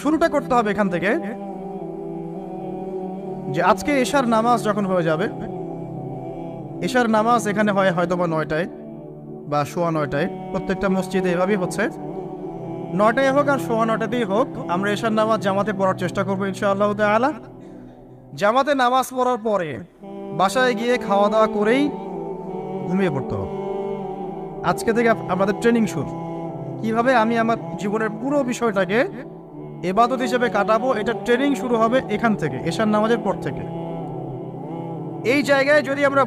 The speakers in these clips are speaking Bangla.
শুরুটা করতে হবে এখান থেকে যে আজকে এশার নামাজ যখন হয়ে যাবে, এশার নামাজ এখানে হয় হয়তোবা 9টায় বা 9:15টায়, প্রত্যেকটা মসজিদে এভাবেই হচ্ছে। 9টায় হোক আর 9:15তেই হোক, আমরা এশার নামাজ জামাতে পড়ার চেষ্টা করবো ইনশাআল্লাহ তাআলা। জামাতে নামাজ পড়ার পরে বাসায় গিয়ে খাওয়া দাওয়া করেই ঘুমিয়ে পড়তে হবে। আজকে থেকে আমাদের ট্রেনিং শুরু, কিভাবে আমি আমার জীবনের পুরো বিষয়টাকে ইবাদত হিসেবে কাটাবো, এটা ট্রেনিং শুরু হবে এখান থেকে, এশার নামাজের পর থেকে। এই জায়গায় যদি আমরা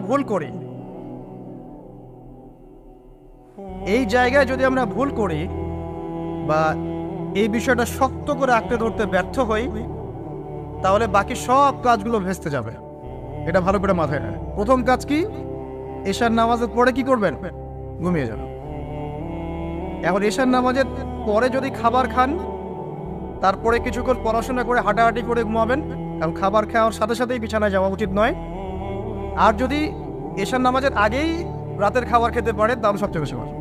ভুল করি, বা এই বিষয়টা শক্ত করে আঁকড়ে ধরতে ব্যর্থ হই, তাহলে বাকি সব কাজগুলো ভেস্তে যাবে। এটা ভালো করে মাথায় রাখবেন। প্রথম কাজ কি? এশার নামাজের পরে কি করবেন? ঘুমিয়ে যাবেন। এখন এশার নামাজের পরে যদি খাবার খান, তারপরে কিছুক্ষণ পড়াশোনা করে হাঁটাহাঁটি করে ঘুমাবেন, কারণ খাবার খাওয়ার সাথে সাথেই বিছানায় যাওয়া উচিত নয়। আর যদি এশার নামাজের আগেই রাতের খাবার খেতে পারেন, তাহলে সবচেয়ে বেশি ভালো।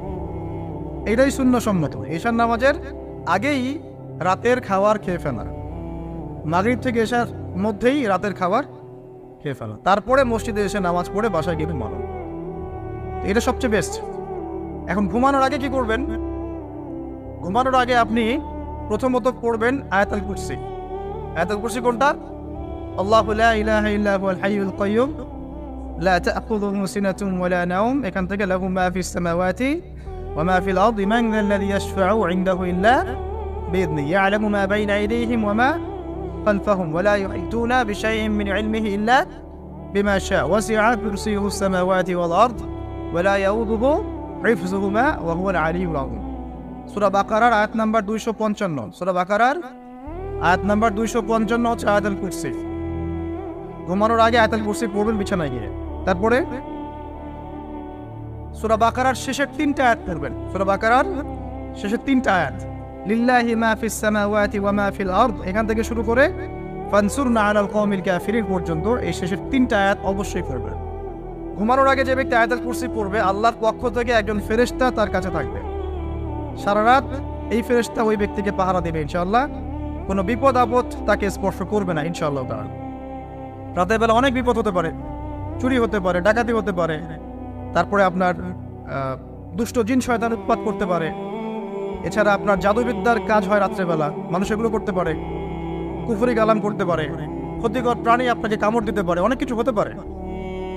এইটাই সুন্নতসম্মত, এশার নামাজের আগেই রাতের খাবার খেয়ে ফেলা, মাগরিব থেকে এশার মধ্যেই রাতের খাবার খেয়ে ফেলা, তারপরে মসজিদে এসে নামাজ পড়ে বাসায় গিয়ে ঘুমানো, এটা সবচেয়ে বেস্ট। এখন ঘুমানোর আগে কি করবেন? ঘুমানোর আগে আপনি প্রথমত পড়বেন আয়াতুল কুরসি। আয়াতুল কুরসি কোনটা? আল্লাহু লা ইলাহা ইল্লা হুয়াল হাইয়ুল কাইয়্যুম লা তা'খুযুহু সিনাতুন ওয়া লা নাওম, এখান থেকে লাহু মা ফিস সামাওয়াতি ওয়া মা ফিল আরদি মান যাল্লাযী ইয়াশফা'ু ইনদাহু ইল্লা বিইذনিহি ইয়া'লামু মা বাইনা আইদিহিম ওয়া মা খালফাহুম ওয়া লা ইউহিতুনা বিশাইইন মিন ইলমিহি ইল্লা বিমা শা'a ওয়াসি'a কুরসিয়ুহু সামাওয়াতি ওয়াল আরদ ওয়া লা ইয়াউদুহু হিফযুহুমা ওয়া হুয়াল আলিয়্যুল আযীম। সূরা বাকারার আয়াত নাম্বার 255। সূরা বাকারার আয়াত নাম্বার 255 হচ্ছে আয়াতুল কুরসি। ঘুমানোর আগে আয়াতুল কুরসি পড়বেন বিছানায় গিয়ে। তারপরে সূরা বাকারার শেষের 3টা আয়াত পড়বেন। সূরা বাকারার শেষের 3টা আয়াত, লিল্লাহি মা ফিস সামাওয়াতি ওয়া মা ফিল আরদ, এখান থেকে শুরু করে ফানসুরনা আলাল কওমিল কাফিরিন পর্যন্ত এই শেষের 3টা আয়াত অবশ্যই পড়বেন। ঘুমানোর আগে যে ব্যক্তি আয়াতুল কুরসি পড়বে, আল্লাহর পক্ষ থেকে একজন ফেরেশতা তার কাছে থাকবে সারা রাত। এই ফেরেশতা ওই ব্যক্তিকে পাহারা দেবে ইনশাআল্লাহ, কোনো বিপদ আপদ তাকে স্পর্শ করবে না ইনশাআল্লাহ তাআলা। রাতের বেলা অনেক বিপদ হতে পারে, চুরি হতে পারে, ডাকাতি হতে পারে, তারপরে আপনার দুষ্ট জিন শয়তান উৎপাত করতে পারে, এছাড়া আপনার জাদুবিদ্যার কাজ হয় রাত্রেবেলা, মানুষ এগুলো করতে পারে, কুফরি কালাম করতে পারে, ক্ষতিকর প্রাণী আপনাকে কামড় দিতে পারে, অনেক কিছু হতে পারে।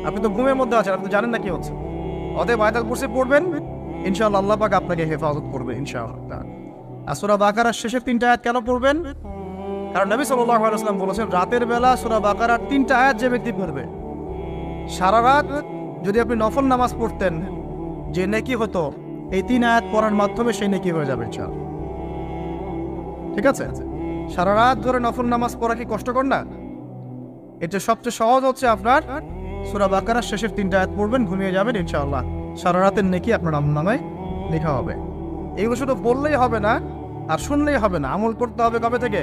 আপনি তো ঘুমের মধ্যে আছেন, আপনি জানেন না কি হচ্ছে। অতএব আয়াতুল কুরসি পড়বেন, ইনশাআল্লাহ আল্লাহ পাক আপনাকে হেফাজত করবে ইনশাআল্লাহ। আর সূরা বাকারার শেষের 3টা আয়াত কেন পড়বেন? কারণ নবী সাল্লাল্লাহু আলাইহি ওয়াসাল্লাম বলেছেন, রাতের বেলা সূরা বাকারার 3টা আয়াত যে ব্যক্তি পড়বে, সারা রাত যদি আপনি নফল নামাজ পড়তেন, যে নেকি হতো, এই 3 আয়াত পড়ার মাধ্যমে সেই নেকি হয়ে যাবে ইনশাআল্লাহ। ঠিক আছে? সারা রাত ধরে নফল নামাজ পড়া কি কষ্টকর না? এটা সবচেয়ে সহজ হচ্ছে আপনার সূরা বাকারার শেষের 3টা আয়াত পড়বেন, ঘুমিয়ে যাবেন ইনশাআল্লাহ, সারা রাতের নেকি আপনার আমলনামায় লেখা হবে। এইগুলো শুধু বললেই হবে না আর শুনলেই হবে না, আমল করতে হবে কবে থেকে?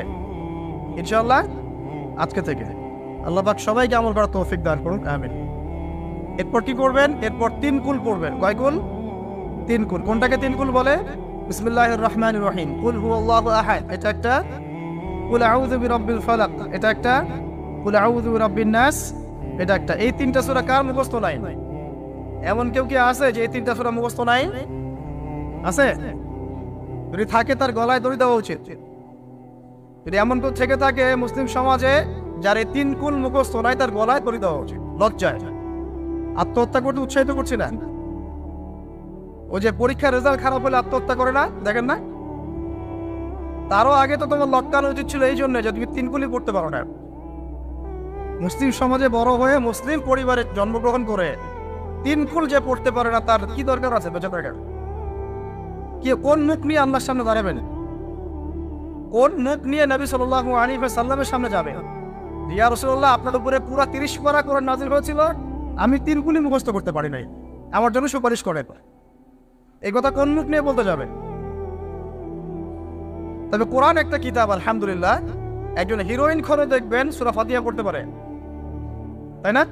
ইনশাআল্লাহ আজকে থেকে। আল্লাহ পাক সবাইকে আমল করার তৌফিক দান করুন, আমিন। এরপর কি করবেন? এরপর 3 কুল পড়বেন। কয় কুল? 3 কুল। কোনটাকে 3 কুল বলে? বিসমিল্লাহির রহমানির রহিম, কুল হুয়াল্লাহু আহাদ, এটা একটা। কুল আউযু বিরাব্বিল ফালাক, এটা একটা। কুল আউযু বিরাব্বিন নাস, এটা একটা। এই 3টা সূরা কার মুখস্থ নাই? এমন কেউ কি আছে যে এই 3টা সূরা মুখস্থ নাই? আছে? যদি থাকে তার গলায় দড়ি দেওয়া উচিত। যদি এমন কেউ থেকে থাকে মুসলিম সমাজে যার এই 3 কুল মুখস্থ নাই, তার গলায় দড়ি দেওয়া উচিত, লজ্জায়। আত্মহত্যা করতে উৎসাহিত করছি না। ও যে পরীক্ষার রেজাল্ট খারাপ হলে আত্মহত্যা করে না, দেখেন না? তারও আগে তো তোমার লটকানো উচিত ছিল এই জন্য যে তুমি 3 কুলই পড়তে পারো না। মুসলিম সমাজে বড় হয়ে মুসলিম পরিবারে জন্মগ্রহণ করে 3 কুল যে পড়তে পারে না, তার কি দরকার আছে? বেঁচে থাকার কি? কোন মুখ নিয়ে আল্লাহর সামনে দাঁড়াবেন? কোন মুখ নিয়ে নবী সাল্লাল্লাহু আলাইহি ওয়াসাল্লামের সামনে যাবে? ইয়া রাসূলুল্লাহ, আপনার উপরে পুরো 30 পারা কোরআন নাযিল হয়েছিল, আমি 3 কুলই মুখস্থ করতে পারি নাই, আমার জন্য সুপারিশ করেন। এই কথা কোন মুখ নিয়ে বলতে যাবে? তবে কোরআন একটা কিতাব, আলহামদুলিল্লাহ। একজন হিরোইন খোরে দেখবেন সূরা ফাতিহা পড়তে পারে, তাই না?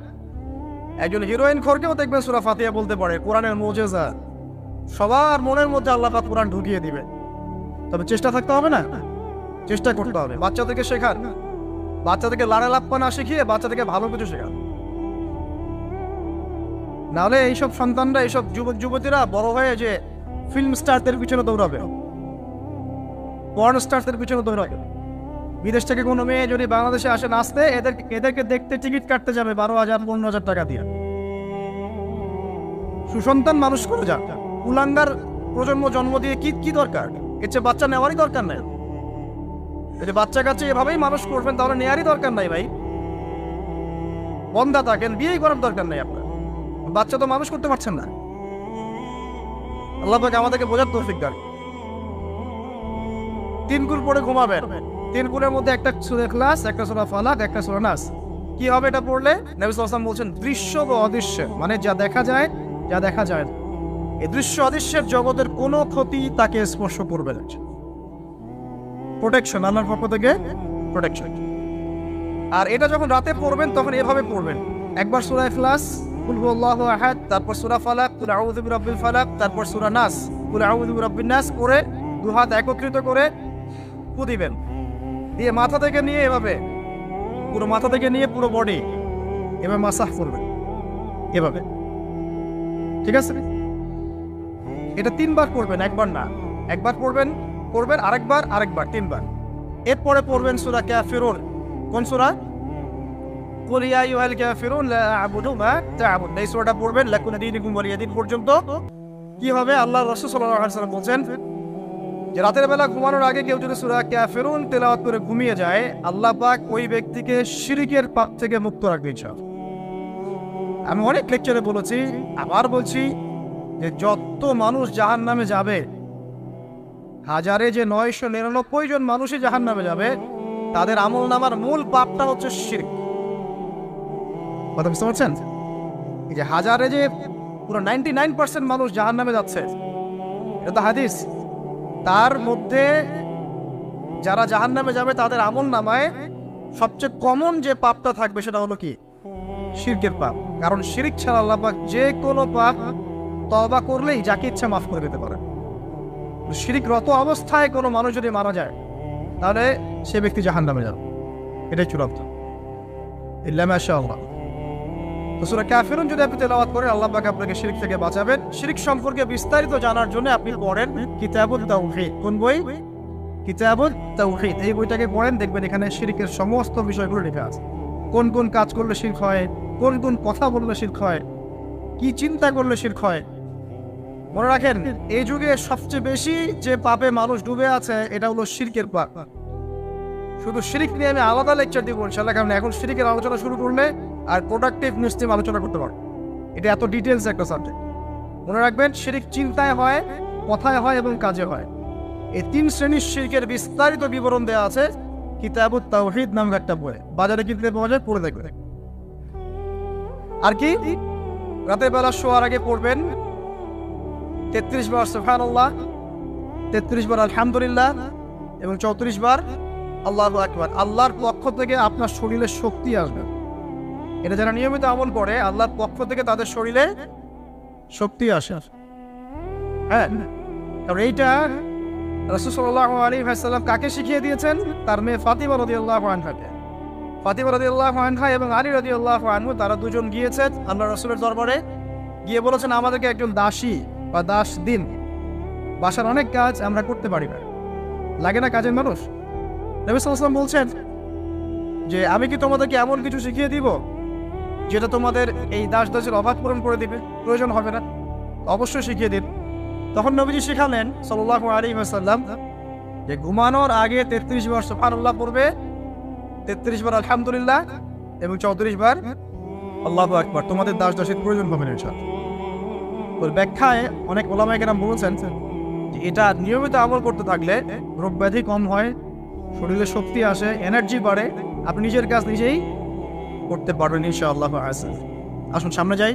একজন হিরোইন খোরকেও দেখবেন সূরা ফাতিহা বলতে পারে। কোরআনের মুজিজা, সবার মনের মধ্যে আল্লাহ পাক কোরআন ঢুকিয়ে দিবে, তবে চেষ্টা থাকতে হবে না? চেষ্টা করতে হবে। বাচ্চাদেরকে শেখান, বাচ্চাদেরকে লাড়া লাপ্পা না শিখিয়ে বাচ্চাদেরকে ভালো কিছু শেখান। নাহলে এইসব সন্তানরা, এইসব যুবক যুবতীরা বড় হয়ে যে ফিল্ম স্টারদের পিছনে দৌড়াবে, পর্ন স্টারদের পিছনে দৌড়াবে। বিদেশ থেকে কোনো মেয়ে যদি বাংলাদেশে আসে নাচতে, এদেরকে দেখতে টিকিট কাটতে যাবে 12,000 15,000 টাকা দিয়ে। সুসন্তান মানুষ করে যান, কুলাঙ্গার প্রজন্ম জন্ম দিয়ে কি দরকার? এর চেয়ে বাচ্চা নেওয়ারই দরকার নাই। যদি বাচ্চা কাছে এভাবেই মানুষ করবেন তাহলে নেওয়ারই দরকার নাই ভাই। বন্ধা থাকেন, বিয়েই করার দরকার নাই আপনার। বাচ্চা তো মানুষ করতে পারছেন না। আল্লাহ পাক আমাদেরকে বোঝার তৌফিক দান। 3 কুল পড়ে ঘুমাবেন। 3 কুলের মধ্যে একটা সূরা ইখলাস, একটা সূরা ফালাক, একটা সূরা নাস। কি হবে এটা পড়লে? নবী সাল্লাল্লাহু আলাইহি ওয়াসাল্লাম বলছেন দৃশ্য বা অদৃশ্য, মানে যা দেখা যায় যা দেখা যায় না, এই দৃশ্য অদৃশ্যের জগতের কোনো ক্ষতি তাকে স্পর্শ করবে না। প্রোটেকশন, আল্লাহর পক্ষ থেকে প্রোটেকশন। আর এটা যখন রাতে পড়বেন তখন এভাবে পড়বেন, একবার সূরা ইখলাস, কুল হুয়াল্লাহু আহাদ, তারপর সূরা ফালাক, কুল আউযু বিরাব্বিল ফালাক, তারপর সূরা নাস, কুল আউযু বিরাব্বিন নাস করে 2 হাত একত্রিত করে ফু দিবেন। দিয়ে মাথা থেকে নিয়ে এভাবে, পুরো মাথা থেকে নিয়ে পুরো বডি এভাবে মাসাহ করবেন, এভাবে। ঠিক আছে? এটা 3 বার পড়বেন, একবার না। একবার পড়বেন, আরেকবার, 3 বার। এরপরে পড়বেন সূরা কাফিরুন। কোন সূরা? কুল ইয়া আইয়ুহাল কাফিরুন লা আ'বুদু মা তা'বুদুন। এই সূরাটা পড়বেন লাকুম দীনুকুম ওয়ালিয়া দীন পর্যন্ত। কি হবে? আল্লাহর রাসূল সাল্লাল্লাহু আলাইহি ওয়াসাল্লাম বলেন যে রাতের বেলা ঘুমানোর আগে কেউ যদি সূরা কাফিরুন তেলাওয়াত করে ঘুমিয়ে যায়, আল্লাহ পাক ওই ব্যক্তিকে শিরকের পাপ থেকে মুক্ত রাখবেন ইনশাআল্লাহ। আমি অনেক লেকচারে বলেছি, আবার বলছি যে যত মানুষ জাহান্নামে যাবে, হাজারে যে 999 জন মানুষই জাহান্নামে যাবে, তাদের আমলনামার মূল পাপটা হচ্ছে শিরক। কথা বুঝতে পারছেন? এই যে হাজারে যে পুরো 99% মানুষ জাহান্নামে যাচ্ছে, এটা তো হাদিস। তার মধ্যে যারা জাহান্নামে যাবে তাদের আমলনামায় সবচেয়ে কমন যে পাপটা থাকবে সেটা হলো কি? শিরকের পাপ। কারণ শিরক ছাড়া আল্লাহ পাক যে কোনো পাপ তওবা করলেই যাকে ইচ্ছা মাফ করে দিতে পারে। শিরকরত অবস্থায় কোনো মানুষ যদি মারা যায় তাহলে সে ব্যক্তি জাহান্নামে যাবে, এটাই চূড়ান্ত। ইল্লা মাশাআল্লাহ। তো সূরা কাফিরুন যদি আপনি তেলাওয়াত করেন, আল্লাহ পাক আপনাকে শিরক থেকে বাঁচাবেন। শিরক সম্পর্কে বিস্তারিত জানার জন্য আপনি পড়েন কিতাবুত তাওহীদ। কোন বই? কিতাবুত তাওহীদ। এই বইটাকে পড়েন, দেখবেন এখানে শিরকের সমস্ত বিষয়গুলো লেখা আছে। কোন কোন কাজ করলে শিরক হয়, কোন কোন কথা বললে শিরক হয়, কি চিন্তা করলে শিরক হয়। মনে রাখেন, এই যুগে সবচেয়ে বেশি যে পাপে মানুষ ডুবে আছে এটা হলো শিরকের পাপ। শুধু শিরক নিয়ে আমি আলাদা লেকচার দিব ইনশাআল্লাহ, কারণ এখন শিরকের আলোচনা শুরু করলে আর প্রোডাক্টিভ নিশ্চয়ই আলোচনা করতে পারবো। এটা এত ডিটেলস একটা সাবজেক্ট। মনে রাখবেন, শিরক চিন্তায় হয়, কথায় হয় এবং কাজে হয়। এই 3 শ্রেণীর শিরকের বিস্তারিত বিবরণ দেওয়া আছে কিতাবুত তাওহীদ নামক একটা বই। বাজারে কিনতে পাওয়া যায়, পড়ে দেখবেন। আর কি? রাতের বেলা শোয়ার আগে পড়বেন 33 বার সুবহানাল্লাহ, 33 বার আলহামদুলিল্লাহ এবং 34 বার আল্লাহু আকবার। আল্লাহর পক্ষ থেকে আপনার শরীরে শক্তি আসবে। এটা যারা নিয়মিত আমল করে, আল্লাহর পক্ষ থেকে তাদের শরীরে শক্তি আসে। হ্যাঁ, কারণ এইটা রাসূল সাল্লাল্লাহু আলাইহি ওয়াসাল্লাম কাকে শিখিয়ে দিয়েছেন? তার মেয়ে ফাতিমা রাদিয়াল্লাহু আনহাকে। ফাতিমা রাদিয়াল্লাহু আনহা এবং আলী রাদিয়াল্লাহু আনহু, তারা দুজন গিয়েছেন আল্লাহর রাসূলের দরবারে, গিয়ে বলেছেন আমাদেরকে একজন দাসী বা দাস দিন। বাসার অনেক কাজ আমরা করতে পারি না, লাগে না কাজের মানুষ? নবী সাল্লাল্লাহু আলাইহি ওয়াসাল্লাম বলছেন যে আমি কি তোমাদেরকে এমন কিছু শিখিয়ে দিব যেটা তোমাদের এই দাস দাসের অভাব পূরণ করে দিবে, প্রয়োজন হবে না? অবশ্যই শিখিয়ে দিন। তখন নবীজি শিখালেন সাল্লাল্লাহু আলাইহি ওয়াসাল্লাম যে ঘুমানোর আগে 33 বার সুবহানাল্লাহ পড়বে, 33 বার আলহামদুলিল্লাহ এবং 34 বার আল্লাহু আকবার। তোমাদের দাস দাসের প্রয়োজন হবে না ইনশাআল্লাহ। ওর ব্যাখ্যায় অনেক ওলামায়ে কেরাম বলেছেন যে এটা নিয়মিত আমল করতে থাকলে রোগ ব্যাধি কম হয়, শরীরে শক্তি আসে, এনার্জি বাড়ে, আপনি নিজের কাজ নিজেই করতে পারবেন ইনশাআল্লাহ। আসুন সামনে যাই।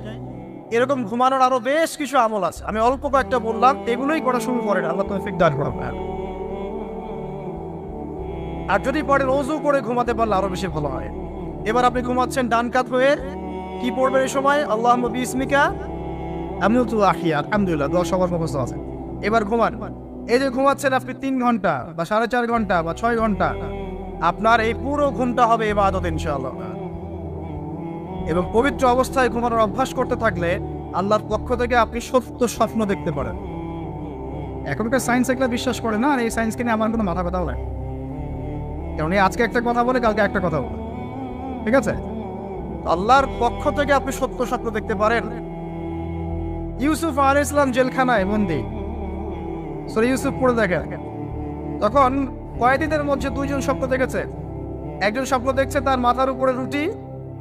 এরকম ঘুমানোর আরো বেশ কিছু আমল আছে, আমি অল্প কয়েকটা বললাম, এগুলোই করা শুরু করেন, আল্লাহ তৌফিক দান করবেন। আর যদি পরে ওযু করে ঘুমাতে পারলে আরো বেশি ভালো হয়। এবার আপনি ঘুমাচ্ছেন ডান কাত হয়ে, কি পড়বেন এই সময়? আল্লাহুম্মা বিসমিকা আমুতু ওয়া আহইয়া, আলহামদুলিল্লাহ, দোয়া সবার মুখস্থ আছে। এবার ঘুমান, এই যে ঘুমাচ্ছেন আপনি 3 ঘন্টা বা 4.5 ঘন্টা বা 6 ঘন্টা, আপনার এই পুরো ঘুমটা হবে ইবাদত ইনশাআল্লাহ। এবং পবিত্র অবস্থায় ঘুমানোর অভ্যাস করতে থাকলে আল্লাহর পক্ষ থেকে আপনি সত্য স্বপ্ন দেখতে পারেন। এখনকার সায়েন্স এগুলো বিশ্বাস করে না, আর এই সায়েন্সকে নিয়ে আমার কোনো মাথা ব্যথাও নাই, কারণ এই আজকে একটা কথা বলে কালকে একটা কথা বলে, ঠিক আছে? আল্লাহর পক্ষ থেকে আপনি সত্য স্বপ্ন দেখতে পারেন। ইউসুফ আলাইহিস সালাম জেলখানায় বন্দী, সূরা ইউসুফ পড়ে দেখেন, তখন কয়েদিদের মধ্যে 2 জন স্বপ্ন দেখেছে। একজন স্বপ্ন দেখছে তার মাথার উপরে রুটি,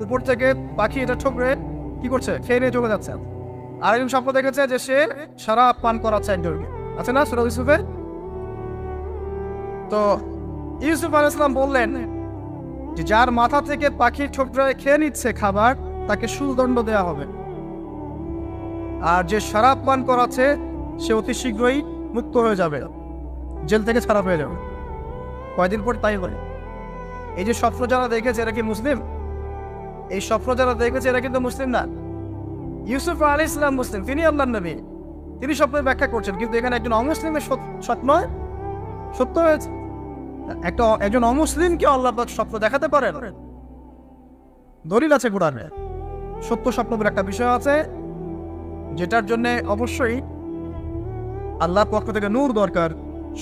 উপর থেকে পাখি এটা ঠোকরে কি করছে, খেয়ে নিয়ে চলে যাচ্ছে। আর একজন স্বপ্ন দেখেছে যে সে শরাব পান করাচ্ছে একজনকে, আছে না সূরা ইউসুফে? তো ইউসুফ আলাইহিস সালাম বললেন যে যার মাথা থেকে পাখি ঠোকরে খেয়ে নিচ্ছে খাবার, তাকে সুদণ্ড দেওয়া হবে। আর যে শরাব পান করাচ্ছে সে অতি শীঘ্রই মুক্ত হয়ে যাবে, জেল থেকে ছাড়া পেয়ে যাবে। কয়দিন পর তাই হয়। এই যে স্বপ্ন যারা দেখেছে এরা কি মুসলিম? এই স্বপ্ন যারা দেখেছে এরা কিন্তু মুসলিম না। ইউসুফ আলাইহিস সালাম মুসলিম, তিনি আল্লাহর নবী, তিনি স্বপ্নের ব্যাখ্যা করছেন, কিন্তু এখানে একজন অমুসলিমের স্বপ্ন সত্য হয়েছে। একজন অমুসলিমকে আল্লাহ পাক স্বপ্ন দেখাতে পারেন, দলিল আছে কোরআনে। সত্য স্বপ্ন বলে একটা বিষয় আছে, যেটার জন্য অবশ্যই আল্লাহর পক্ষ থেকে নূর দরকার,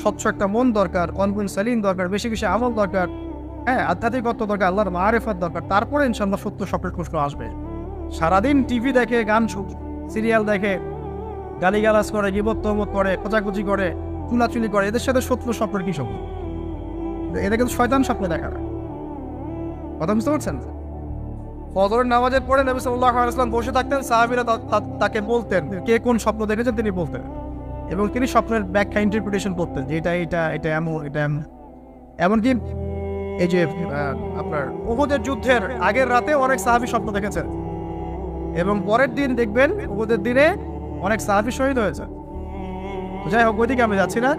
স্বচ্ছ একটা মন দরকার, কনফিন সালিম দরকার, বেশি বেশি আমল দরকার, হ্যাঁ, আধ্যাত্মিকত্ব দরকার, আল্লাহর মারিফাত দরকার, তারপরে ইনশাআল্লাহ সত্য স্বপ্নের প্রশ্ন আসবে। সারাদিন টিভি দেখে, গান সিরিয়াল দেখে, গালিগালাজ করে, গীবত তহমত করে, খোঁচাখুচি করে, চুলাচুলি করে, এদের সাথে সত্য স্বপ্নের কি সম্পর্ক? এদের কিন্তু শয়তান স্বপ্ন দেখা। কথা বুঝতে পারছেন? ফজরের নামাজের পরে নবী সাল্লাল্লাহু আলাইহি ওয়াসাল্লাম বসে থাকতেন, সাহাবীরা তাকে বলতেন কে কোন স্বপ্ন দেখেছেন, তিনি বলতেন, এবং তিনি স্বপ্নের ব্যাখ্যা ইন্টারপ্রিটেশন করতেন যে এটা এটা এটা এমন এটা এমন। এমনকি এই যে আপনার উহুদের যুদ্ধের আগের রাতে অনেক সাহাবী স্বপ্ন দেখেছেন, এবং পরের দিন দেখবেন উহুদের দিনে অনেক সাহাবী শহীদ হয়েছে। তো যাই হোক, ওইদিকে আমি যাচ্ছি না।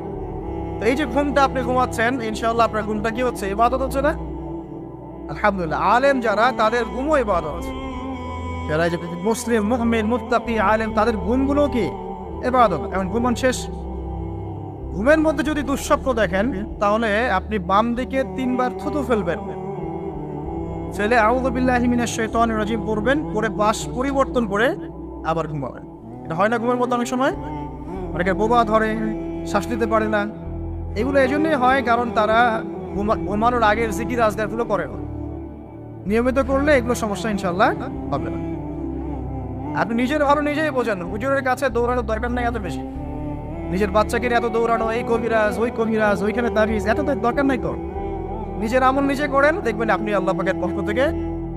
তো এই যে ঘুমটা আপনি ঘুমাচ্ছেন, ইনশাআল্লাহ আপনার ঘুমটা কি হচ্ছে? ইবাদত হচ্ছে না? আলহামদুলিল্লাহ, আলেম যারা তাদের ঘুমও ইবাদত। যারা যে মুসলিম, মুমিন, মুত্তাকি, আলেম, তাদের ঘুমগুলো কি ইবাদত। এখন ঘুমান শেষ, ঘুমের মধ্যে যদি দুঃস্বপ্ন দেখেন তাহলে আপনি বাম দিকে 3 বার থুতু ফেলবেন, ফেলে আউযু বিল্লাহি মিনাশ শাইতানির রাজিম পড়বেন, পরে পাশ পরিবর্তন করে আবার ঘুমাবেন। এটা হয় না ঘুমের মধ্যে অনেক সময়? অনেকে বোবা ধরে, শ্বাস নিতে পারে না। এগুলো এই জন্যই হয় কারণ তারা ঘুমানোর আগের জিকির আজকারগুলো করে না। নিয়মিত করলে এগুলো সমস্যা ইনশাআল্লাহ হবে না। আপনি নিজের ভালো নিজেই বোঝেন, হুজুরের কাছে দৌড়ানোর দরকার নাই এত বেশি। নিজের বাচ্চাকে এত দৌড়ানো, এই কবিরাজ ওই কবিরাজ, ওইখানে তাবিজ, এত দরকার নাই তো। নিজের আমল নিজে করেন, দেখবেন আপনি আল্লাহ পাকের পক্ষ থেকে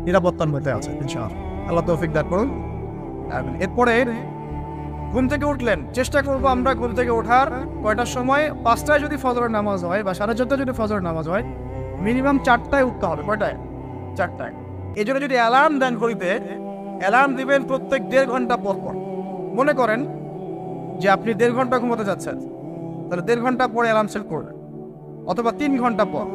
নিরাপত্তার মধ্যে আছেন ইনশাআল্লাহ। আল্লাহ তৌফিক দান করুন। এরপরে ঘুম থেকে উঠলেন, চেষ্টা করবো আমরা ঘুম থেকে ওঠার কয়টার সময়? 5টায় যদি ফজরের নামাজ হয় বা 4:30টায় যদি ফজরের নামাজ হয়, মিনিমাম 4টায় উঠতে হবে। কয়টায়? 4টায়। এই জন্য যদি অ্যালার্ম দেন ঘড়িতে, অ্যালার্ম দিবেন প্রত্যেক 1.5 ঘন্টা পর পর। মনে করেন যে আপনি 1.5 ঘন্টা ঘুমোতে যাচ্ছেন, তাহলে 1.5 ঘন্টা পরে অ্যালার্ম সেট করবেন, অথবা 3 ঘন্টা পর,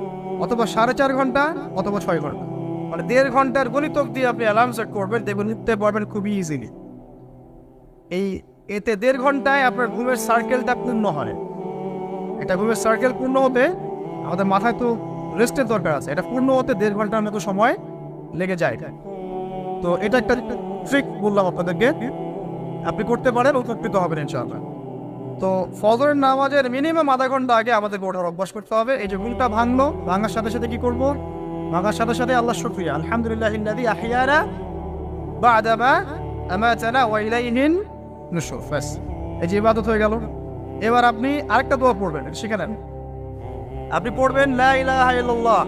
অথবা 4.5 ঘন্টা, অথবা 6 ঘন্টা, মানে 1.5 ঘন্টার গণিতক দিয়ে আপনি অ্যালার্ম সেট করবেন, দেখবেন উঠতে পারবেন খুবই ইজিলি। এতে 1.5 ঘন্টায় আপনার ঘুমের সার্কেলটা পূর্ণ হয়। এটা ঘুমের সার্কেল পূর্ণ হতে আমাদের মাথায় তো রেস্টের দরকার আছে, এটা পূর্ণ হতে 1.5 ঘন্টার মতো সময় লেগে যায়। তো এটা একটা ট্রিক বললাম আপনাদেরকে, আপনি করতে পারেন, উপকৃত হবেন ইনশাআল্লাহ। তো ফজরের নামাজের মিনিমাম আধা ঘন্টা আগে আমাদেরকে ওঠার অভ্যাস করতে হবে। এই যে ঘুমটা ভাঙলো, ভাঙার সাথে সাথে কি করব? ভাঙার সাথে সাথে আল্লাহ শুকরিয়া, আলহামদুলিল্লাহিল্লাযী আহইয়ানা বা'দা মা আমাতানা ওয়া ইলাইহিন নুশুর। বাস, এই যে ইবাদত হয়ে গেল। এবার আপনি আরেকটা দোয়া পড়বেন, শিখে নেন। আপনি পড়বেন লা ইলাহা ইল্লাল্লাহ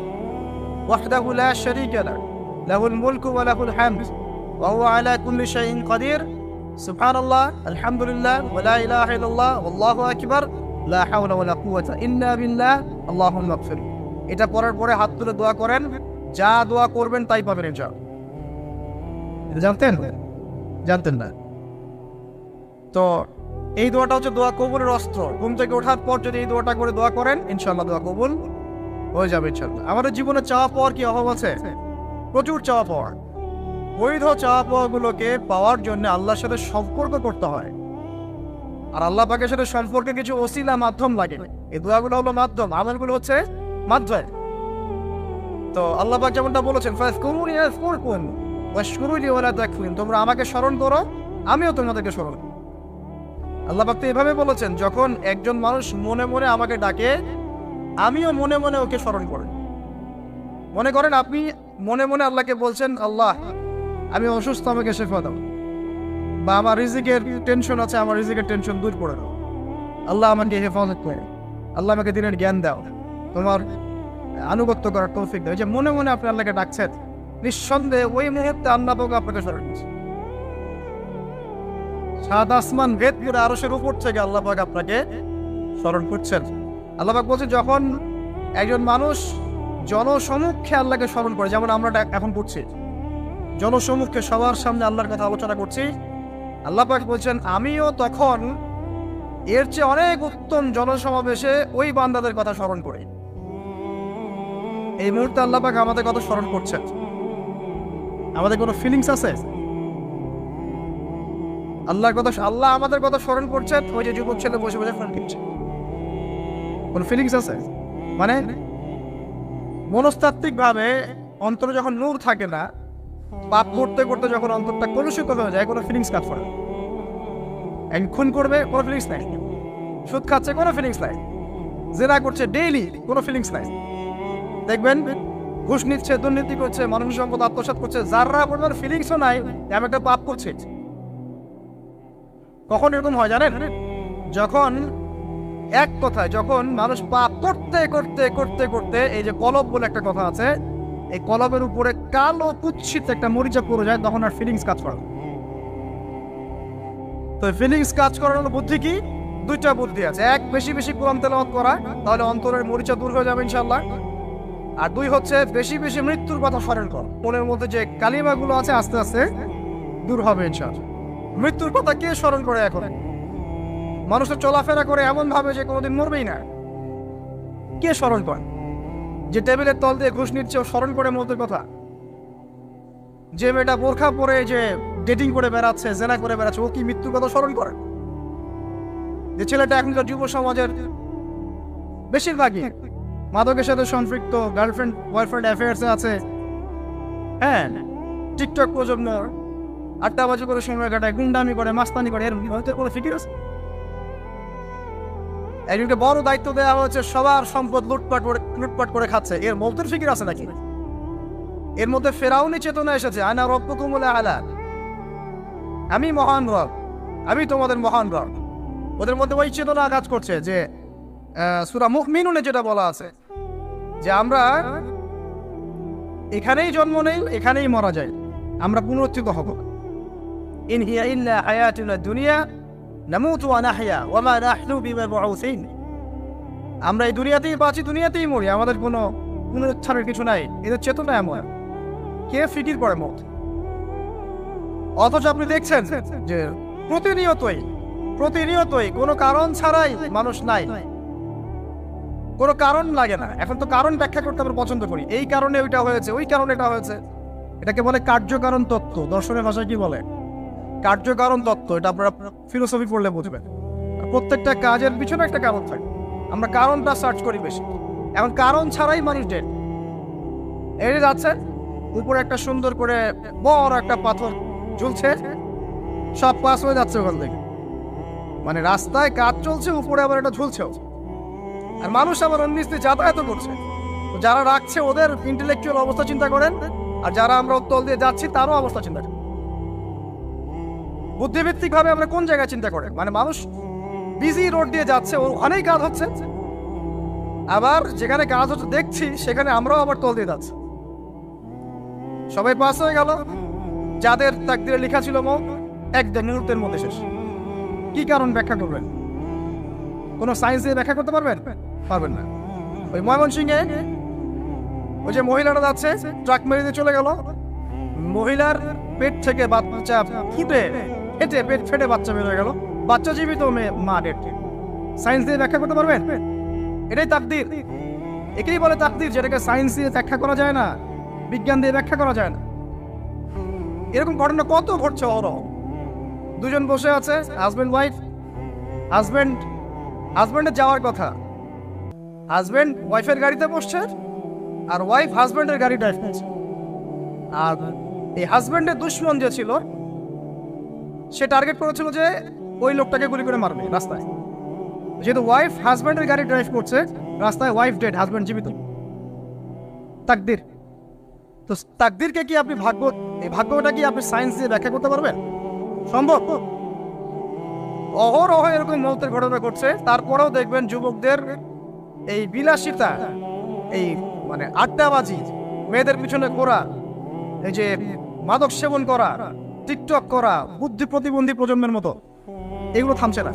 ওয়াহদাহু লা শারীকা লাহু লাহুল মুলকু ওয়া লাহুল হামদ ওয়া হুয়া আলা কুল্লি শাইইন কাদির সুবহানাল্লাহ আলহামদুলিল্লাহ ওয়া লা ইলাহা ইল্লাল্লাহ ওয়াল্লাহু আকবার লা হাওলা ওয়া লা কুওয়াতা ইল্লা বিল্লাহ আল্লাহুম্মা ইগফির। এটা পড়ার পরে হাত তুলে দোয়া করেন, যা দোয়া করবেন তাই পাবেন ইনশাআল্লাহ। এটা জানতেন না? তো এই দোয়াটা হচ্ছে দোয়া কবুলের অস্ত্র। ঘুম থেকে ওঠার পর যদি এই দোয়াটা করে দোয়া করেন, ইনশাআল্লাহ দোয়া কবুল হয়ে যাবে ইনশাআল্লাহ। আমাদের জীবনে চাওয়া পাওয়ার কি অভাব আছে? প্রচুর চাওয়া পাওয়ার। বৈধ চাওয়া পাওয়াগুলোকে পাওয়ার জন্য আল্লাহর সাথে সম্পর্ক করতে হয়। আর আল্লাহ পাকের সাথে সম্পর্কে কিছু ওসিলা মাধ্যম লাগে। এই দোয়াগুলো হলো মাধ্যম, আমলগুলো হচ্ছে মাধ্যম। তো আল্লাহ পাক যেমনটা বলেছেন, ফাযকুরুনি আযকুরকুম ওয়াশকুরুলি ওয়ালা তাকফুরুন, তোমরা আমাকে স্মরণ করো, আমিও তোমাদেরকে স্মরণ করব। আল্লাহ পাক তো এভাবে বলেছেন, যখন একজন মানুষ মনে মনে আমাকে ডাকে, আমিও মনে মনে ওকে স্মরণ করি। মনে করেন আপনি মনে মনে আল্লাহকে বলছেন, আল্লাহ আমি অসুস্থ, আমাকে শেফা দাও, বা আমার রিজিকের টেনশন আছে, আমার রিজিকের টেনশন দূর করে দাও, আল্লাহ আমাকে হেফাজত করে, আল্লাহ আমাকে দিনের জ্ঞান দাও, তোমার আনুগত্য করার তৌফিক দাও। যে মনে মনে আপনি আল্লাহকে ডাকছেন, নিঃসন্দেহে ওই মুহূর্তে আল্লাহ পাক আপনাকে স্মরণ করছে। সাত আসমান ভেদ করে আরশের উপর থেকে আল্লাহ পাক আপনাকে স্মরণ করছেন। আল্লাহ পাক বলছেন, যখন একজন মানুষ জনসমক্ষে আল্লাহকে স্মরণ করে, যেমন আমরা এখন করছি, জনসমক্ষে সবার সামনে আল্লাহর কথা আলোচনা করছি, আল্লাহ পাক বলছেন আমিও তখন এর চেয়ে অনেক উত্তম জনসমাবেশে ওই বান্দাদের কথা স্মরণ করি। এই মুহূর্তে আল্লাহ পাক আমাদের কথা স্মরণ করছেন। আমাদের কোনো ফিলিংস আছে? আল্লাহ আমাদের কথা স্মরণ করছেন, ওই যে যুবক ছেলে বসে বসে ফোন কিনছে, কোন ফিলিংস আছে? মানে মনস্তাত্ত্বিক ভাবে অন্তরে যখন নূর থাকে না, পাপ করতে করতে যখন অন্তরটা কলুষিত হয়ে যায়, কোনো ফিলিংস কাজ করে। খুন করবে, কোনো ফিলিংস নাই। সুদ খাচ্ছে, কোনো ফিলিংস নাই। জেনা করছে ডেইলি, কোনো ফিলিংস নাই। দেখবেন ঘুষ নিচ্ছে, দুর্নীতি করছে, মানুষের সম্পদ আত্মসাৎ করছে, যারা পরিমাণ ফিলিংসও নাই আমি একটা পাপ করছি। কখন এরকম হয় জানেন? যখন এক কথায় যখন মানুষ পাপ করতে করতে করতে করতে, এই যে কলব বলে একটা কথা আছে, এই কলবের উপরে কালো কুৎসিত একটা মরিচা পড়ে যায়, তখন আর ফিলিংস কাজ করে। তো ফিলিংস কাজ করানোর বুদ্ধি কি? দুইটা বুদ্ধি আছে। এক, বেশি বেশি কোরআন তেলাওয়াত করা, তাহলে অন্তরের মরিচা দূর হয়ে যাবে ইনশাআল্লাহ। আর দুই হচ্ছে বেশি বেশি মৃত্যুর কথা স্মরণ কর, মনের মধ্যে যে কালিমাগুলো আছে আস্তে আস্তে দূর হবে ইনশাআল্লাহ। মৃত্যুর কথা কে স্মরণ করে? এখন মানুষের চলাফেরা করে এমন ভাবে যে কোনোদিন মরবেই না। কে স্মরণ করে? যে টেবিলের তল দিয়ে ঘুষ নিচ্ছে, ও স্মরণ করে মৃত্যুর কথা? যে মেয়েটা বোরখা পরে যে ডেটিং করে বেড়াচ্ছে, জেনা করে বেড়াচ্ছে, ও কি মৃত্যুর কথা স্মরণ করে? যে ছেলেটা এখনকার যুব সমাজের বেশিরভাগই মাদকের সাথে সম্পৃক্ত, গার্লফ্রেন্ড বয়ফ্রেন্ড অ্যাফেয়ার্সে আছে, হ্যাঁ, টিকটক প্রজন্ম, আড্ডাবাজি করে সময় কাটায়, গুন্ডামি করে, মাস্তানি করে, এর হয়তো কোনো ফিকির আছে? একজনকে বড় দায়িত্ব দেওয়া হয়েছে, সবার সম্পদ লুটপাট করে খাচ্ছে, এর মৌতের ফিকির আছে নাকি? এর মধ্যে ফেরাউনি চেতনা এসেছে, আনা রব্বুকুমুল আ'লা, আমি মহান রব, আমি তোমাদের মহান রব। ওদের মধ্যে ওই চেতনা কাজ করছে যে সূরা মুমিনুনে যেটা বলা আছে, যে আমরা এখানেই জন্ম নেই, এখানেই মারা যাই, আমরা পুনরুত্থিত হব। ইন হিয়া ইল্লা হায়াতুনা দুনিয়া নামুতু ওয়া নাহইয়া ওয়া মা নাহনু বিমাবউসিন। আমরা এই দুনিয়াতেই বাঁচি, দুনিয়াতেই মরি, আমাদের কোনো পুনরুত্থানের কিছু নাই। এদের চেতনা এমন। কে ফিকির করে মত? অথচ আপনি দেখছেন যে প্রতিনিয়তই কোনো কারণ ছাড়াই মানুষ নাই, কোনো কারণ লাগে না। এখন তো কারণ ব্যাখ্যা করতে আমরা পছন্দ করি, এই কারণে ওইটা হয়েছে, ওই কারণে এটা হয়েছে। এটাকে বলে কার্যকারণ তত্ত্ব। দর্শনের ভাষায় কি বলে? কার্যকারণ তত্ত্ব। এটা আপনারা ফিলোসফি পড়লে বুঝবেন। প্রত্যেকটা কাজের পিছনে একটা কারণ থাকে, আমরা কারণটা সার্চ করি বেশি। এখন কারণ ছাড়াই মানুষ ডেড। এই যাচ্ছে উপরে একটা সুন্দর করে বড় একটা পাথর ঝুলছে, সব পাস হয়ে যাচ্ছে ওখান থেকে। মানে রাস্তায় কাজ চলছে, উপরে আবার এটা ঝুলছেও, আর মানুষ আবার অন্য যাতায়াত করছে। যারা রাখছে ওদের ইন্টেলেকচুয়াল অবস্থা চিন্তা করেন, আর যারা আমরা উত্তল দিয়ে যাচ্ছি তারও অবস্থা চিন্তা করেন। বুদ্ধিভিত্তিক ভাবে আমরা কোন জায়গায় চিন্তা করেন? মানে মানুষ বিজি রোড দিয়ে যাচ্ছে, ওখানেই কাজ হচ্ছে, আবার যেখানে কাজ হচ্ছে দেখছি সেখানে আমরাও আবার তল দিয়ে যাচ্ছি। সবাই পাস হয়ে গেল, যাদের তাকদিরে লেখা ছিল মৌত, একদম মুহূর্তের মধ্যে শেষ। কি কারণ ব্যাখ্যা করবেন? কোনো সায়েন্স দিয়ে ব্যাখ্যা করতে পারবেন? পারবেন না। ওই ময়মনসিংহে ওই যে মহিলাটা যাচ্ছে, ট্রাক মেরে দিয়ে চলে গেল, মহিলার পেট থেকে বাচ্চা ফেটে পেট ফেটে বাচ্চা বের হয়ে গেল, বাচ্চা জীবিত, মা ডেড। সায়েন্স দিয়ে ব্যাখ্যা করতে পারবেন? এটাই তাকদির। একেই বলে তাকদির, যেটাকে সায়েন্স দিয়ে ব্যাখ্যা করা যায় না, বিজ্ঞান দিয়ে ব্যাখ্যা করা যায় না। এরকম ঘটনা কত ঘটছে। দুজন বসে আছে, হাজবেন্ড ওয়াইফ, হাজব্যান্ডের যাওয়ার কথা, হাজব্যান্ড ওয়াইফের গাড়িতে বসছে আর ওয়াইফ হাজব্যান্ডের গাড়ি ড্রাইভ করছে। আর এই হাজব্যান্ডের দুশ্মন যে ছিল সে টার্গেট করেছিল যে ওই লোকটাকে গুলি করে মারবে রাস্তায়। যেহেতু ওয়াইফ হাজব্যান্ডের গাড়ি ড্রাইভ করছে, রাস্তায় ওয়াইফ ডেড, হাজব্যান্ড জীবিত। তাকদির। তো তাকদিরকে কি আপনি এই ভাগ্যটা কি আপনি সায়েন্স দিয়ে ব্যাখ্যা করতে পারবেন? সম্ভব? অহরহ এরকম মৌতের ঘটনা ঘটছে, তারপরেও দেখবেন যুবকদের এই বিলাসিতা, এই মানে আড্ডাবাজি, মেয়েদের পিছনে ঘোরা, এই যে মাদক সেবন করা, টিকটক করা, বুদ্ধি প্রতিবন্ধী প্রজন্মের মতো, এগুলো থামছে না।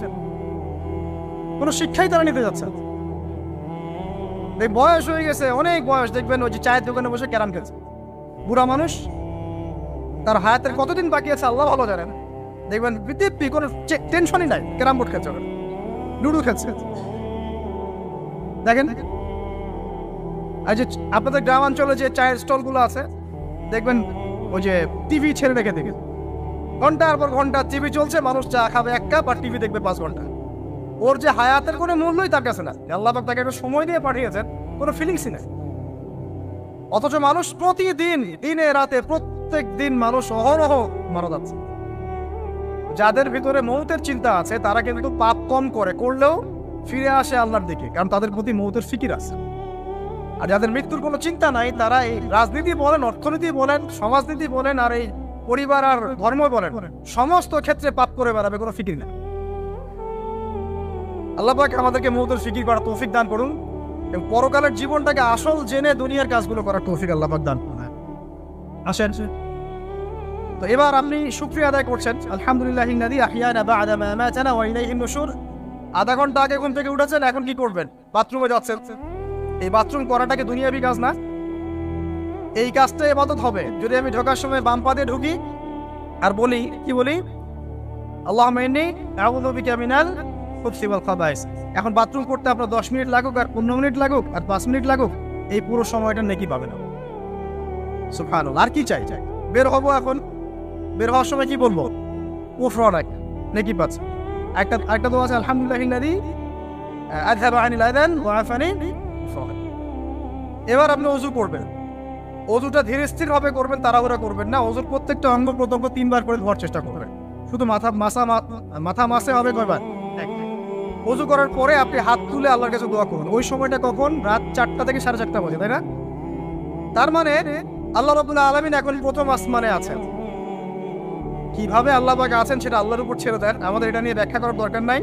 কোনো শিক্ষাই তারা নিতে যাচ্ছে। এই বয়স হয়ে গেছে, অনেক বয়স, দেখবেন ওই যে চায়ের দোকানে বসে ক্যারাম খেলছে। বুড়া মানুষ, তার হায়াতের কতদিন বাকি আছে আল্লাহ ভালো জানেন। দেখবেন বিদ্যুৎ কোনো টেনশনই নাই, ক্যারাম বোর্ড খেলছে, লুডো খেলছে। দেখেন আর যে আপনাদের গ্রামাঞ্চলে যে চায়ের স্টলগুলো আছে, দেখবেন ওই যে টিভি ছেড়ে রেখে দেখে ঘন্টার পর ঘন্টা টিভি চলছে, মানুষ চা খাবে 1 কাপ আর টিভি দেখবে 5 ঘন্টা। ওর যে হায়াতের কোনো মূল্যই তার কাছে না। আল্লাহ পাক তাকে একটা সময় দিয়ে পাঠিয়েছেন, কোনো ফিলিংসই নাই। অথচ মানুষ প্রতিদিন, দিনে রাতে, প্রত্যেক দিন মানুষ অহরহ মারা যাচ্ছে। যাদের ভিতরে মৌতের চিন্তা আছে তারা কিন্তু পাপ কম করলেও ফিরে আসে আল্লাহর দিকে, কারণ তাদের প্রতি মৌতের ফিকির আছে। আর যাদের মৃত্যুর কোনো চিন্তা নাই, তারা এই রাজনীতি বলেন, অর্থনীতি বলেন, সমাজনীতি বলেন, আর এই পরিবার আর ধর্ম বলেন, সমস্ত ক্ষেত্রে পাপ করে বেড়াবে, কোনো ফিকির না। আল্লাহ পাক আমাদেরকে মৌতের ফিকির করার তৌফিক দান করুন এবং পরকালের জীবনটাকে আসল জেনে দুনিয়ার কাজগুলো করার তৌফিক আল্লাহ পাক দান করুন। আসেন, তো এবার আপনি শুকরিয়া আদায় করছেন, আলহামদুলিল্লাহিল্লাযী আহইয়ানা বা'দা মা আমাতানা ওয়া ইলাইহিন নুশুর। আধা ঘন্টা আগে ঘুম থেকে উঠেছেন, এখন কি করবেন? বাথরুমে যাচ্ছেন। এই বাথরুম করাটাকে দুনিয়াবি কাজ না, এই কাজটা ইবাদত হবে যদি আমি ঢোকার সময় বাম পা দিয়ে ঢুকি আর বলি, কি বলি? আল্লাহুম্মা ইন্নী আউযু বিকা মিনাল খুবসি ওয়াল খাবাইস। এখন বাথরুম করতে আপনার 10 মিনিট লাগুক আর 15 মিনিট লাগুক আর 5 মিনিট লাগুক, এই পুরো সময়টা নেকি পাবেন। সুবহানাল্লাহ। আর কি চাই? বের হবো, এখন বের হওয়ার সময় কি বলবো? উফরানাক, নেকি পাচ্ছে। একটা দোয়া আছে, আলহামদুলিল্লাহিল্লাযী আযহাবা আনিল আযান ওয়া আফানি। এবার আপনি ওযু করবেন। ওযুটা ধীরে স্থির ভাবে করবেন, তাড়াহুড়া করবেন না। ওযুর প্রত্যেকটা অঙ্গ প্রত্যঙ্গ 3 বার করে ধোয়ার চেষ্টা করবেন। শুধু মাথা মাসে হবে কয়বার? ওযু করার পরে আপনি হাত তুলে আল্লাহর কাছে দোয়া করুন। ওই সময়টা কখন? রাত 4টা থেকে 4:30 বাজে, তাই না? তার মানে আল্লাহ রাব্বুল আলামিন এখন প্রথম আসমানে আছেন। কিভাবে আল্লাহ পাক আছেন সেটা আল্লাহর উপর ছেড়ে দেন। আমাদের এটা নিয়ে ব্যাখ্যা করার দরকার নাই,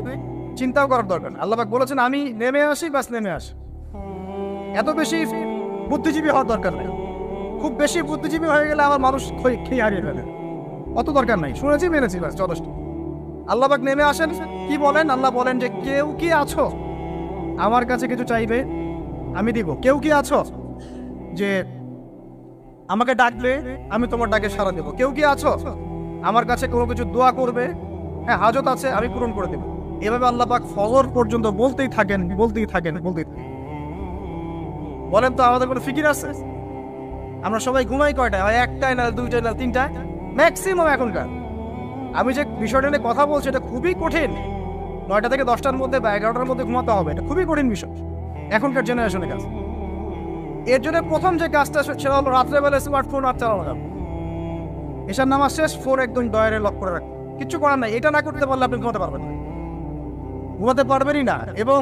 চিন্তাও করার দরকার। আল্লাহ পাক বলেছেন আমি নেমে আসি, বাস নেমে আসি। এত বেশি বুদ্ধিজীবী হওয়ার দরকার নেই। খুব বেশি বুদ্ধিজীবী হয়ে গেলে আমার মানুষ খেয়ে হারিয়ে ফেলে। অত দরকার নাই, শুনেছি মেনেছি, বাস যথেষ্ট। আল্লাহ পাক নেমে আসেন, কি বলেন? আল্লাহ বলেন যে কেউ কি আছো আমার কাছে কিছু চাইবে, আমি দিব। কেউ কি আছো যে আমাকে ডাকবে, আমি তোমার ডাকে সাড়া দেবো? কেউ কি আছো আমার কাছে কোনো কিছু দোয়া করবে? হ্যাঁ, হাজত আছে, আমি পূরণ করে দেবো। এভাবে আল্লাহ পাক ফজর পর্যন্ত বলতেই থাকেন। বলেন তো আমাদের কোনো ফিকির আছে? আমরা সবাই ঘুমাই কয়টায়? হয় 1টায়, না 2টায়, না 3টায়, ম্যাক্সিমাম এখনকার। আমি যে বিষয়টা নিয়ে কথা বলছি এটা খুবই কঠিন। 9টা থেকে 10টার মধ্যে বা 11টার মধ্যে ঘুমাতে হবে, এটা খুবই কঠিন বিষয় এখনকার জেনারেশনের কাজ। এর জন্য প্রথম যে কাজটা সেটা হলো রাত্রেবেলা স্মার্টফোন আর চালানো যাবে। এসার নামাজ শেষ, ফোন একদম ডয়ারে লক করে রাখবে। কিচ্ছু করার নাই। এটা না করতে পারলে আপনি ঘুমাতে পারবেনই না। এবং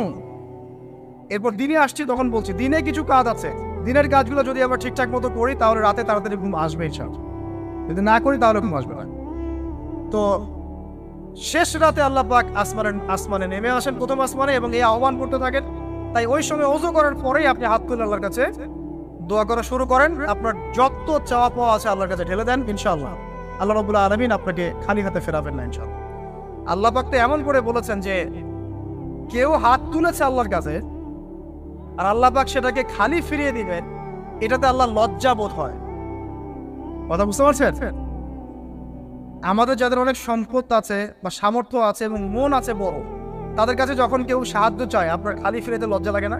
এরপর দিনে আসছি, তখন বলছি দিনে কিছু কাজ আছে। দিনের কাজগুলো যদি আবার ঠিকঠাক মতো করি তাহলে রাতে তাড়াতাড়ি ঘুম আসবে ইনশাআল্লাহ। যদি না করি তাহলে ঘুম আসবে না। তো শেষ রাতে আল্লাহ পাক আসমানে নেমে আসেন, প্রথম আসমানে, এবং এই আহ্বান করতে থাকেন। তাই ওই সময় ওযু করার পরেই আপনি হাত তুলে আল্লাহর কাছে দোয়া করা শুরু করেন। আপনার যত চাওয়া পাওয়া আছে আল্লাহর কাছে ঢেলে দেন, ইনশাআল্লাহ আল্লাহ রাব্বুল আলামিন আপনাকে খালি হাতে ফেরাবেন না ইনশাআল্লাহ। আল্লাহ পাক তো এমন করে বলেছেন যে কেউ হাত তুলেছে আল্লাহর কাছে আর আল্লাহ পাক সেটাকে খালি ফিরিয়ে দিবেন, এটাতে আল্লাহ লজ্জা বোধ হয়। কথা বুঝতে পারছেন? আমাদের যাদের অনেক সম্পদ আছে বা সামর্থ্য আছে এবং মন আছে বড়, তাদের কাছে যখন কেউ সাহায্য চায় আপনার খালি ফিরাইতে লজ্জা লাগে না?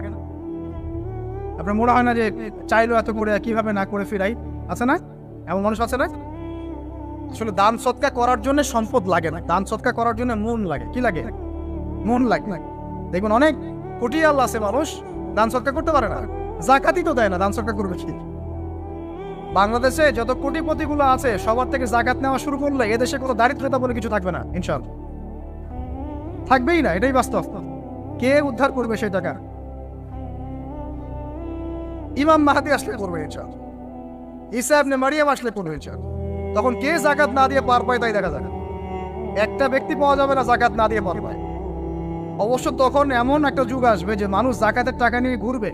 আপনার মনে হয় না যে চাইলো এত করে কিভাবে না করে ফিরাই? আছে না এমন মানুষ? আছে না? আসলে দান সৎকা করার জন্য সম্পদ লাগে না, দান সৎকা করার জন্য মন লাগে। কি লাগে? মন লাগে। দেখবেন অনেক কোটি আল্লাহ আছে মানুষ দান সৎকার করতে পারে না, জাকাতই তো দেয় না, দান সৎকার করবে কি? বাংলাদেশে যত কোটিপতিগুলো আছে সবার থেকে জাকাত নেওয়া শুরু করলে এদেশে কোনো দারিদ্রতা বলে কিছু থাকবে না, ইনশাআল্লাহ থাকবেই না, এটাই বাস্তব। কে উদ্ধার করবে সেই টাকা? ইমাম মাহাদি আসলে করবে ইনশাআল্লাহ, ঈসা ইবনে মারিয়াম আসলে করবে ইনশাআল্লাহ। তখন কে জাকাত না দিয়ে পার পায় তাই দেখা যাবে। একটা ব্যক্তি পাওয়া যাবে না জাকাত না দিয়ে পার পায়। অবশ্য তখন এমন একটা যুগ আসবে যে মানুষ জাকাতের টাকা নিয়ে ঘুরবে,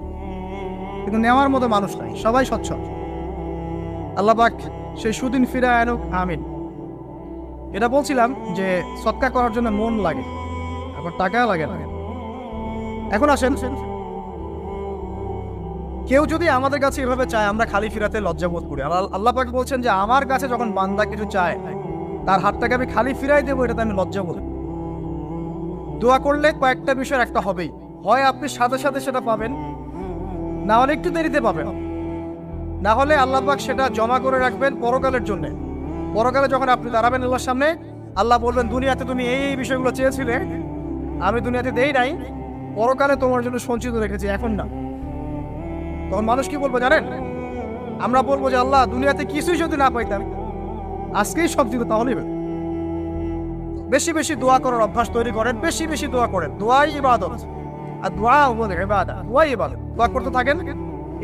কিন্তু নেওয়ার মতো মানুষ নাই, সবাই সচ্ছল। আল্লাহ পাক সেই সুদিন ফিরে আনুক, আমিন। এটা বলছিলাম যে সৎকার করার জন্য মন লাগে, আবার টাকা লাগে না। এখন আসেন, কেউ যদি আমাদের কাছে এভাবে চায় আমরা খালি ফিরাতে লজ্জা বোধ করি। আল্লাহ পাক বলছেন যে আমার কাছে যখন বান্দা কিছু চায় তার হাতটাকে আমি খালি ফিরাই দেবো, এটাতে আমি লজ্জা বোধ। দোয়া করলে কয়েকটা বিষয় একটা হবেই, হয় আপনি সাথে সাথে সেটা পাবেন, না হলে একটু দেরিতে পাবেন, না হলে আল্লাহ পাক সেটা জমা করে রাখবেন পরকালের জন্য। পরকালে যখন আপনি দাঁড়াবেন আল্লাহর সামনে, আল্লাহ বলবেন দুনিয়াতে তুমি এই বিষয়গুলো চেয়েছিলে, আমি দুনিয়াতে দেই নাই, পরকালে তোমার জন্য সঞ্চিত রেখেছি, এখন না। তখন মানুষ কি বলবো জানেন? আমরা বলবো যে আল্লাহ দুনিয়াতে কিছুই যদি না পাইতাম, আজকেই সব দিত, তাহলে বেশি বেশি দোয়া করার অভ্যাস তৈরি করেন, বেশি বেশি দোয়া করেন। দোয়াই ইবাদত, আর দোয়া বলে ইবাদত, দোয়াই ইবাদত। দোয়া করতে থাকেন,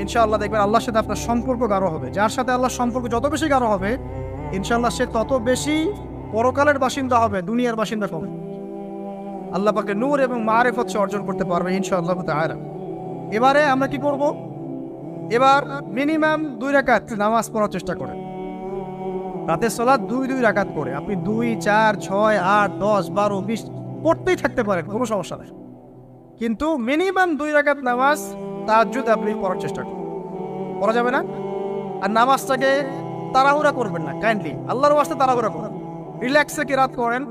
ইনশাআল্লাহ দেখবেন আল্লাহর সাথে আপনার সম্পর্ক গাঢ় হবে। যার সাথে আল্লাহর সম্পর্ক যত বেশি গাঢ় হবে, ইনশাআল্লাহ সে তত বেশি পরকালের বাসিন্দা হবে, দুনিয়ার বাসিন্দা হবে। আল্লাহ পাকে নূর এবং মারিফত অর্জন করতে পারবে ইনশাআল্লাহ তাআলা। এবারে আমরা কি করব? এবার মিনিমাম 2 রাকাত নামাজ পড়ার চেষ্টা করেন। রাতের সালাত 2 রাকাত করে আপনি 2, 4, 6, 8, 10, 12, 20 পড়তেই থাকতে পারেন, কোনো সমস্যা নেই। কিন্তু মিনিমাম 2 রাকাত নামাজ তাহাজ্জুদ আপনি পড়ার চেষ্টা করুন। পড়া যাবে না? আর নামাজটাকে তাড়াহুড়া করবেন না, কাইন্ডলি আল্লাহর ওয়াস্তে তাড়াহুড়া করেন। রিল্যাক্সে কিরাত করেন,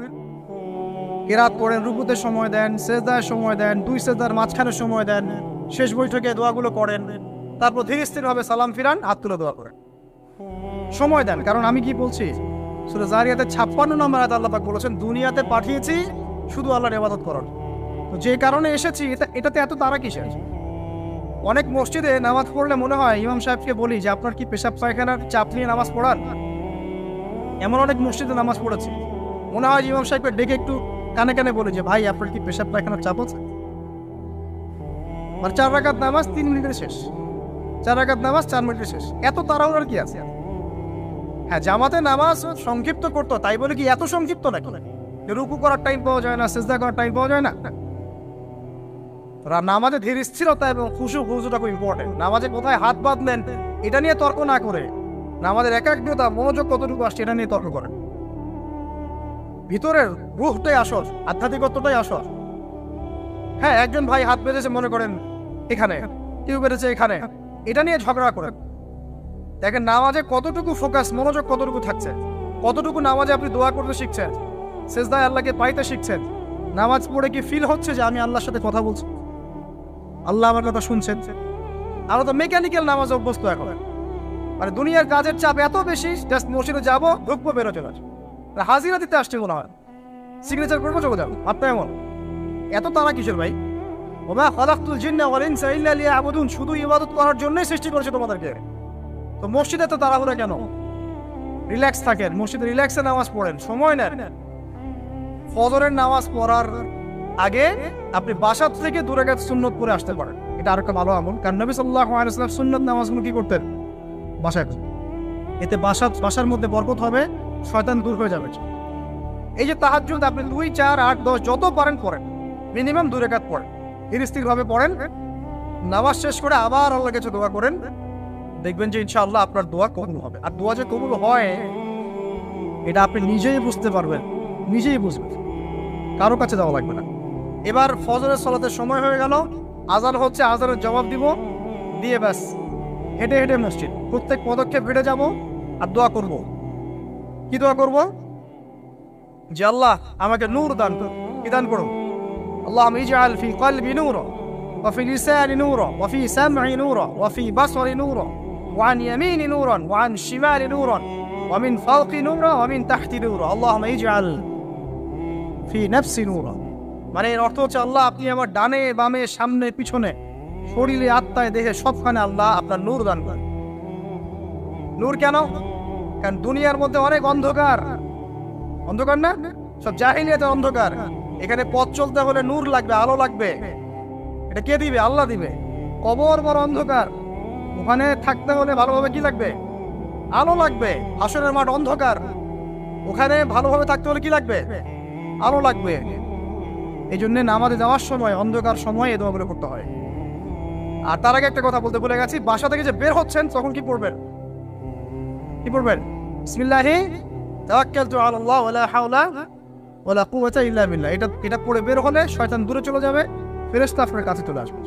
কিরাত পড়েন, রুকুতে সময় দেন, সেজদায় সময় দেন, 2 সেজদার মাঝখানে সময় দেন, শেষ বৈঠকে দোয়াগুলো করেন, তারপর ধীরে স্থিরভাবে সালাম ফিরান, হাত তুলে দোয়া করেন, সময় দেন। কারণ আমি কি বলছি, সূরা যারিয়াতের 56 নম্বর আয়াতে আল্লাহ পাক বলেছেন দুনিয়াতে পাঠিয়েছি শুধু আল্লাহর ইবাদত করার। তো যে কারণে এসেছি এটাতে এত তাড়া কিসের? অনেক মসজিদে নামাজ পড়লে মনে হয় ইমাম সাহেবকে বলি যে আপনার কি পেশাব পায়খানার চাপ নিয়ে নামাজ পড়ান? এমন অনেক মসজিদে নামাজ পড়েছি, মনে হয় ইমাম সাহেবকে ডেকে একটু কানে কানে বলি যে ভাই আপনার কি পেশাব পায়খানার চাপ আছে? মানে 4 রাকাত নামাজ 3 মিনিটের শেষ, 4 রাকাত নামাজ 4 মিনিটের শেষ, এত তাড়াহুড়ার কি আছে? হ্যাঁ, জামাতে নামাজ সংক্ষিপ্ত করতো, তাই বলে কি এত সংক্ষিপ্ত নাকি? রুকু করার টাইম পাওয়া যায় না, সিজদা করার টাইম পাওয়া যায় না? নামাজে ধীর স্থিরতা এবং খুশুটা খুব ইম্পর্টেন্ট। নামাজে কোথায় হাত বাঁধলেন এটা নিয়ে তর্ক না করে, নামাজের একাগ্রতা মনোযোগ কতটুকু আসছে এটা নিয়ে তর্ক করেন। ভিতরের রূহটাই আসল, আধ্যাত্মিকত্বটাই আসল। হ্যাঁ, একজন ভাই হাত বেঁধেছে মনে করেন এখানে, কেউ বেঁধেছে এখানে, এটা নিয়ে ঝগড়া করেন। দেখেন নামাজে কতটুকু ফোকাস, মনোযোগ কতটুকু থাকছে, কতটুকু নামাজে আপনি দোয়া করতে শিখছেন, সেজদায় আল্লাহকে পাইতে শিখছেন। নামাজ পড়ে কি ফিল হচ্ছে যে আমি আল্লাহর সাথে কথা বলছি, আল্লাহ আমার কথা শুনছেন? আমরা তো মেকানিক্যাল নামাজ অভ্যস্ত এখন, মানে দুনিয়ার কাজের চাপ এত বেশি, জাস্ট মসজিদে যাবো, ঢুকবো, বেরো, চলে আসবো, হাজিরা দিতে আসছে মনে হয়, সিগনেচার করবো, চলে যাবো। আপনার এমন এত তারা কিসের ভাই? ওমা খালাকতুল জিন্না ওয়াল ইনসা ইল্লা লিয়াবুদুন, শুধু ইবাদত করার জন্যই সৃষ্টি করেছে তোমাদেরকে। তো মসজিদে তো তাড়াহুড়া কেন? রিল্যাক্স থাকেন, মসজিদে রিল্যাক্সে নামাজ পড়েন, সময় নেন। ফজরের নামাজ পড়ার আগে আপনি বাসা থেকে 2 রাকাত সুন্নত পড়ে আসতে পারেন, এটা আরেকটা ভালো আমল। কারণ নবী সাল্লাল্লাহু আলাইহি ওয়াসাল্লাম সুন্নত নামাজগুলো কি করতেন? বাসায়। এতে বাসার মধ্যে বরকত হবে, শয়তান দূর হয়ে যাবে। এই যে তাহাজ্জুদ আপনি 2, 4, 8, 10 যত পারেন পড়েন, মিনিমাম 2 রাকাত পড়েন, স্থিরভাবে পড়েন। নামাজ শেষ করে আবার আল্লাহর কাছে দোয়া করেন, দেখবেন যে ইনশাআল্লাহ আপনার দোয়া কবুল হবে। আর দোয়া যে কবুল হয় এটা আপনি নিজেই বুঝতে পারবেন, নিজেই বুঝবেন, কারো কাছে যাওয়া লাগবে না। এবার ফজরের সালাতের সময় হয়ে গেল, আজান হচ্ছে, আজানের জবাব দিব, দিয়ে ব্যাস হেঁটে হেঁটে মসজিদ, প্রত্যেক পদক্ষেপ হেঁটে যাব আর দোয়া করব। কি দোয়া করব? যে আল্লাহ আমাকে নূর দান করুন, কি দান করুন? আল্লাহুম্মা ইজআল ফি কলবি নূরা ওয়া ফি লিসানি নূরা ওয়া ফি সামঈ নূরা ওয়া ফি বাসরি নূরা ওয়া আন ইয়ামিনি নূরান ওয়া আন শিমালি নূরান ওয়া মিন ফাওকি নূরা ওয়া মিন তাহতি নূরা। আল্লাহুম্মা ইজআল ফি নাফসি নূরা মানে এর অর্থ হচ্ছে আল্লাহ আপনি আমার ডানে বামে সামনে পিছনে শরীরে আত্মায় দেহে সবখানে আল্লাহ আপনার নূর দান করেন। নূর কেন? কারণ দুনিয়ার মধ্যে অনেক অন্ধকার, অন্ধকার না, সব জাহিলিয়াতে অন্ধকার। এখানে পথ চলতে হলে নূর লাগবে, আলো লাগবে। এটা কে দিবে? আল্লাহ দিবে। কবর বড় অন্ধকার, ওখানে থাকতে হলে ভালোভাবে কি লাগবে? আলো লাগবে। হাসরের মাঠ অন্ধকার, ওখানে ভালোভাবে থাকতে হলে কি লাগবে? আলো লাগবে। এই জন্য নামাজে যাওয়ার সময় অন্ধকার সময় এই দোয়াগুলো করতে হয়। আর তার আগে একটা কথা বলতে ভুলে গেছি, বাসা থেকে যে বের হচ্ছেন তখন কি পড়বেন? কি পড়বেন? বিসমিল্লাহি তাওয়াক্কালতু আলাল্লাহ ওয়ালা হাওলা ওয়ালা কুওয়াতা ইল্লা বিল্লাহ। এটা পড়ে বের হলে শয়তান দূরে চলে যাবে, ফেরেশতা আপনার কাছে চলে আসবে।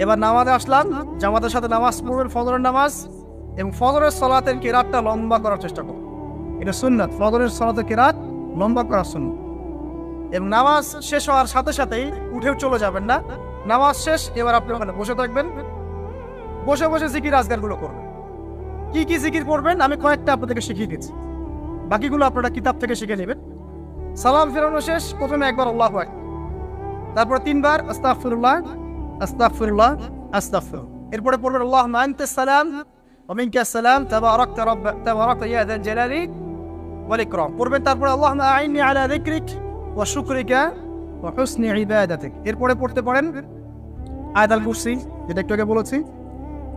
এবার নামাজে আসলাম, জামাতের সাথে নামাজ পড়বেন, ফজরের নামাজ, এবং ফজরের সালাতের কিরাতটা লম্বা করার চেষ্টা করুন। এটা সুন্নাত, ফজরের সালাতের কিরাত লম্বা করা সুন্নাত। এবং নামাজ শেষ হওয়ার সাথে সাথেই উঠেও চলে যাবেন না। নামাজ শেষ, এবার আপনি ওখানে বসে থাকবেন, বসে বসে জিকির আজকারগুলো করবেন। কি কি জিকির করবেন আমি কয়েকটা আপনাদেরকে শিখিয়ে দিচ্ছি, বাকিগুলো আপনারা কিতাব থেকে শিখে নেবেন। সালাম ফেরানো শেষ, প্রথমে একবার আল্লাহু আকবার, তারপর 3 বার আস্তাগফিরুল্লাহ আস্তাগফিরুল্লাহ আস্তাগফিরুল্লাহ। এরপরে পড়বেন আল্লাহুম্মা আনতাস সালাম ওয়া মিনকাস সালাম তাবারাকতা ইয়া যাল জালালি ওয়াল ইকরাম পড়বেন। তারপর আল্লাহুম্মা আইন্নি আলা যিকরিক ওয়া শুকরিকা ওয়া হুসনি ইবাদাতিক। এরপরে পড়তে পারেন আয়াতুল কুরসি, যেটা একটু আগে বলেছি,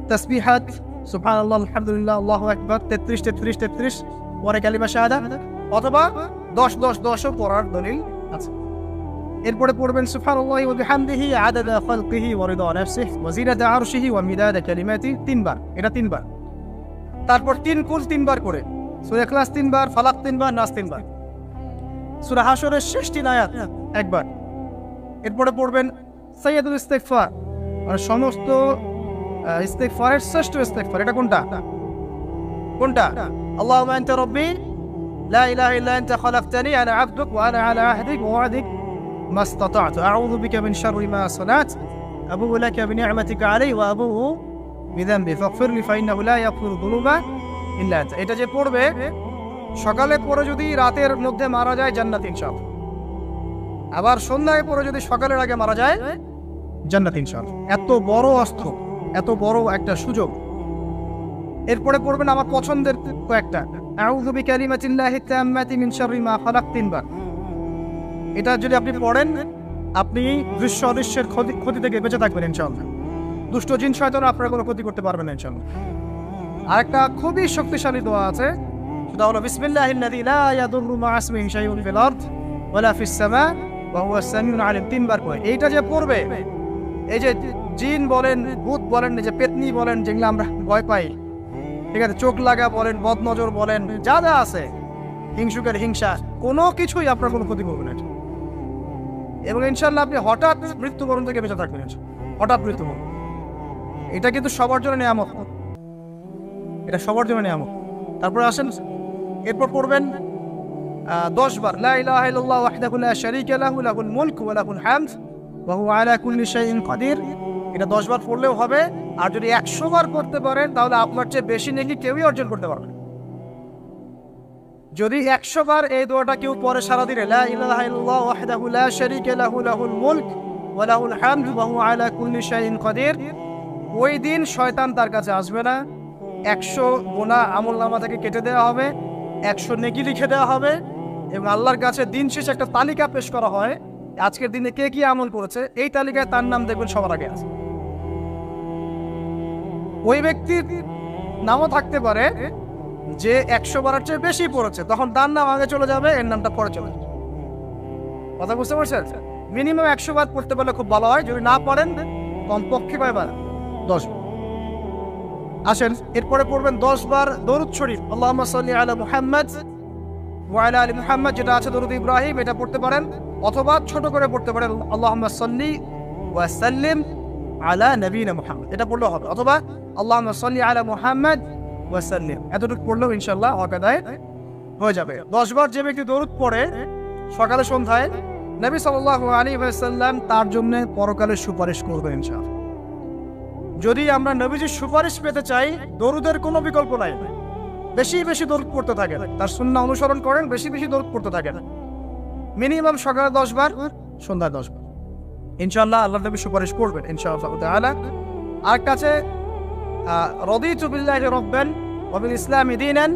তাসবিহাত সুবহানাল্লাহ আলহামদুলিল্লাহ আল্লাহু আকবার 33 পরে কালিমা শাহাদাত, অথবা 10-10-10ও পড়ার দলিল আছে। এরপরে পড়বেন সুবহানাল্লাহি ওয়া বিহামদিহি আদাদা খালকিহি ওয়া রিদা নাফসিহি ওয়া জিনাতা আরশিহি ওয়া মিদাদা কালিমাতিহি 3 বার, এটা 3 বার। তারপর 3 কুল 3 বার করে, সূরা ইখলাস 3 বার, ফালাক 3 বার, নাস 3 বার, সূরা হাশরের শেষ 3 আয়াত একবার। এরপরে পড়বেন সাইয়্যিদুল ইস্তিগফার, মানে সমস্ত ইস্তিগফারের শ্রেষ্ঠ ইস্তিগফার। এটা কোনটা? আল্লাহুম্মা আনতা রাব্বি লা ইলাহা ইল্লা আনতা খালাকতানি আনা আবদুক ওয়া আনা আলা আহদিক ওয়া ওয়া'দিক মাসতাতা'তু আউযু বিকা মিন শাররি মা সানাত আবুউ লাকা বিনি'মাতিকা আলাইহি ওয়া আবুউ বিযামবি ফাগফিরলি ফাইন্নাহু লা ইয়াগফিরু যুনুবা ইল্লা আনতা। এটা যে পড়বে সকালে পড়ে যদি রাতের মধ্যে মারা যায় জান্নাত ইনশাআল্লাহ, আবার সন্ধ্যায় পড়ে যদি সকালের আগে মারা যায় জান্নাত ইনশাআল্লাহ। এত বড় অস্ত্র, এত বড় একটা সুযোগ। এরপরে পড়বেন আমার পছন্দের কয়েকটা, আউযু বিকালিমাতিল্লাহি তাম্মাতি মিন শাররি মা খালাক 3 বার। এটা যদি আপনি পড়েন আপনি দৃশ্য অদৃশ্যের ক্ষতি থেকে বেঁচে থাকবেন ইনশাআল্লাহ। দুষ্ট জিন শয়তান আপনার কোনো ক্ষতি করতে পারবে না ইনশাআল্লাহ। আরেকটা খুবই শক্তিশালী দোয়া আছে, সেটা হলো বিসমিল্লাহিল্লাযী লা ইয়াদুররু মা ইসমিহি শাইউন ফিল আরদ ওয়ালা ফিস সামা ওয়া হুয়াস সামিউল আলিম 3 বার করে। এইটা যে পড়বে, এই যে জিন বলেন, ভূত বলেন, যে পেতনি বলেন, যেগুলো আমরা ভয় পাই, ঠিক আছে, চোখ লাগা বলেন, বদনজর বলেন, যা যা আছে, হিংসুকের হিংসা, কোনো কিছুই আপনার কোনো ক্ষতি করবে না। এবং ইনশাআল্লাহ আপনি হঠাৎ মৃত্যুবরণ থেকে বেঁচে থাকবেন, হঠাৎ মৃত্যুবরণ। এটা কিন্তু সবার জন্য নিয়ামত, এটা সবার জন্য নিয়ামত। তারপরে আসেন, এরপর পড়বেন 10 বার লা ইলাহা ইল্লাল্লাহ ওয়াহদাহু লা শারীকা লাহু লাহুল মুলকু ওয়া লাহুল হামদ ওয়া হুয়া আলা কুল্লি শাইইন কাদির। এটা 10 বার পড়লেও হবে। আর যদি 100 বার পড়তে পারেন তাহলে আপনার চেয়ে বেশি নেকি কেউই অর্জন করতে পারবে। যদি 100 বার এই দোয়াটা কেউ পড়ে সারাদিনে, লা ইলাহা ইল্লাল্লাহ ওয়াহদাহু লা শারীকা লাহু লাহুল মুলক ওয়া লাহুল হামদ ওয়া হুয়া আলা কুল্লি শাইইন কাদির, ওই দিন শয়তান তার কাছে আসবে না। 100 গুনাহ আমলনামা থেকে কেটে দেওয়া হবে, 100 নেকি লিখে দেওয়া হবে, এবং আল্লাহর কাছে দিন শেষে একটা তালিকা পেশ করা হয়, আজকের দিনে কে কি আমল করেছে, এই তালিকায় তার নাম দেখবেন সবার আগে আছে। ওই ব্যক্তির নামও থাকতে পারে যে 100 বারের চেয়ে বেশি পড়েছে, তখন তার নাম আগে চলে যাবে, এর নামটা পরে চলে যাবে। কথা বুঝতে পারছেন? মিনিমাম 100 বার পড়তে পারলে খুব ভালো হয়। যদি না পারেন কমপক্ষে কয়বার? 10 বার। আসেন, এরপরে পড়বেন 10 বার দরুদ শরীফ, আল্লাহুম্মা সাল্লি আলা মুহাম্মাদ ওয়া আলা আলি মুহাম্মাদ, যেটা আছে দরুদ ইব্রাহিম, এটা পড়তে পারেন, অথবা ছোট করে পড়তে পারেন আল্লাহুম্মা সাল্লি ওয়া সাল্লিম আলা নবিয়িনা মুহাম্মদ, এটা পড়লেও হবে, অথবা আল্লাহুম্মা সাল্লি আলা মুহাম্মাদ ওয়া সাল্লিম, এতটুকু পড়লেও ইনশাআল্লাহ হক আদায় হয়ে যাবে। 10 বার যে ব্যক্তি দরুদ পড়ে সকালে সন্ধ্যায়, নবী সাল্লাল্লাহু আলাইহি ওয়াসাল্লাম তার জন্য পরকালে সুপারিশ করবেন ইনশাআল্লাহ। যদি আমরা নবীজির সুপারিশ পেতে চাই, দরুদের কোনো বিকল্প নাই, বেশি বেশি দরুদ পড়তে থাকেন, তার সুন্নাহ অনুসরণ করেন, বেশি বেশি দরুদ পড়তে থাকেন। মিনিমাম সকালে 10 বার, সন্ধ্যায় 10 বার। ইনশাআল্লাহ আল্লাহ নবী সুপারিশ করবেন ইনশাআল্লাহ তাআলা। আর কাছে রাদিতু বিল্লাহি রাব্বান ওয়া বিল ইসলামি দীনান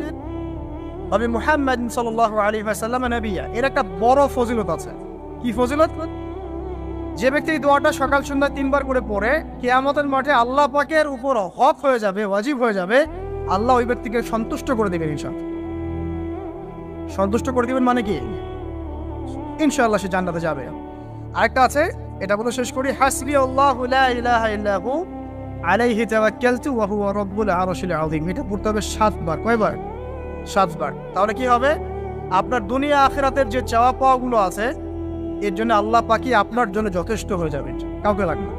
ওয়া বি মুহাম্মাদিন সাল্লাল্লাহু আলাইহি ওয়াসাল্লাম নবিয়্যা। এর একটা বড় ফজিলত আছে। কি ফজিলত? যে ব্যক্তি এই দোয়াটা সকাল সন্ধ্যা 3 বার করে পড়ে, কিয়ামতের মাঠে আল্লাহ পাকের উপর হক হয়ে যাবে, ওয়াজিব হয়ে যাবে, আল্লাহ ওই ব্যক্তিকে সন্তুষ্ট করে দিবেন ইনশাআল্লাহ। সন্তুষ্ট করে দিবেন মানে কি? ইনশাআল্লাহ সে জান্নাতে যাবে। আরেকটা আছে, এটা বলে শেষ করি, হাসবি আল্লাহু লা ইলাহা ইল্লা হু আলাইহি তাওয়াক্কালতু ওয়া হুয়া রাব্বুল আরশিল আযীম। এটা পড়তে হবে 7 বার। কয়বার? 7 বার। তাহলে কি হবে? আপনার দুনিয়া আখিরাতের যে চাওয়া পাওয়াগুলো আছে, এর জন্য আল্লাহ পাকই আপনার জন্য যথেষ্ট হয়ে যাবে, কাউকে লাগবে না।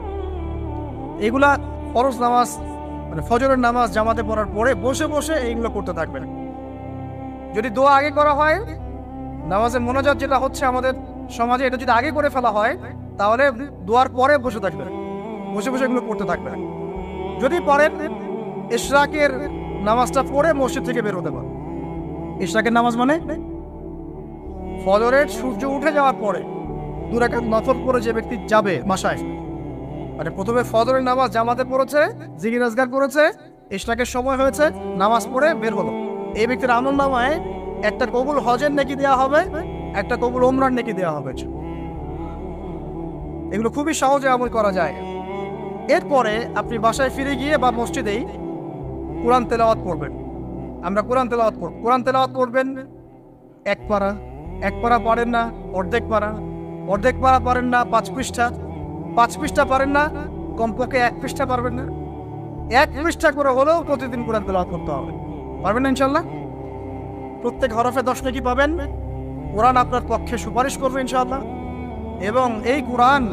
এগুলা ফরজ নামাজ মানে ফজরের নামাজ জামাতে পড়ার পরে বসে বসে এইগুলো করতে থাকবেন। যদি দোয়া আগে করা হয়, নামাজে মোনাজাত যেটা হচ্ছে আমাদের সমাজে, এটা যদি আগে করে ফেলা হয়, তাহলে দোয়ার পরে বসে থাকবেন, বসে বসে এগুলো করতে থাকবেন। যদি পারেন ইশরাকের নামাজটা পড়ে মসজিদ থেকে বের হতে পারেন। ইশরাকের নামাজ মানে ফজরের সূর্য উঠে যাওয়ার পরে 2 রাকাত নফল পড়ে যে ব্যক্তি যাবে বাসায়, মানে প্রথমে ফজরের নামাজ জামাতে পড়েছে, জিকির আজকার করেছে, ইশরাকের সময় হয়েছে, নামাজ পড়ে বের হলো, এই ব্যক্তির আমলনামায় একটা কবুল হজের নেকি দেওয়া হবে, একটা কবুল ওমরার নেকি দেওয়া হবে। এগুলো খুবই সহজে আমল করা যায়। এরপরে আপনি বাসায় ফিরে গিয়ে বা মসজিদেই কোরআন তেলাওয়াত করবেন। আমরা কোরআন তেলাওয়াত করব। কোরআন তেলাওয়াত করবেন 1 পারা, 1 পারা পারেন না অর্ধেক পারা, অর্ধেক পারা পারেন না 5 পৃষ্ঠা, 5 পৃষ্ঠা পারেন না কমপক্ষে 1 পৃষ্ঠা পারবেন না, 1 পৃষ্ঠা করে হলেও প্রতিদিন কোরআন তেলাওয়াত করতে হবে। পারবেন না ইনশাআল্লাহ? প্রত্যেক হরফে 10 নেকি পাবেন। কোরআন আপনার পক্ষে সুপারিশ করবে ইনশাআল্লাহ, এবং এই কোরআন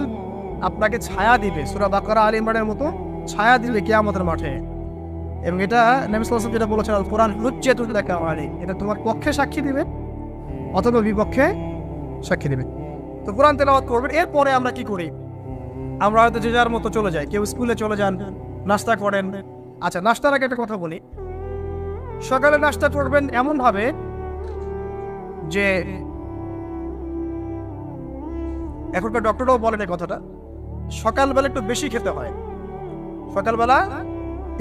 আপনাকে ছায়া দিবে, সূরা বাকারা আলে ইমরানের মতো ছায়া দিবে কিয়ামতের মাঠে। এবং এটা নবী সাল্লাল্লাহু আলাইহি ওয়াসাল্লাম যেটা বলেছেন, আল কোরআন হুজ্জাতুল লাকা আলাইক, এটা তোমার পক্ষে সাক্ষী দিবে অথবা বিপক্ষে সাক্ষী দিবে। তো কোরআন তেলাওয়াত করবেন। এরপরে আমরা কি করি? আমরা হয়তো যে যার মতো চলে যাই, কেউ স্কুলে চলে যান, নাস্তা করেন। আচ্ছা, নাস্তার আগে একটা কথা বলি। সকালে নাস্তা করবেন এমনভাবে যে, এখনকার ডক্টররাও বলেন এই কথাটা, সকালবেলা একটু বেশি খেতে হয়, সকালবেলা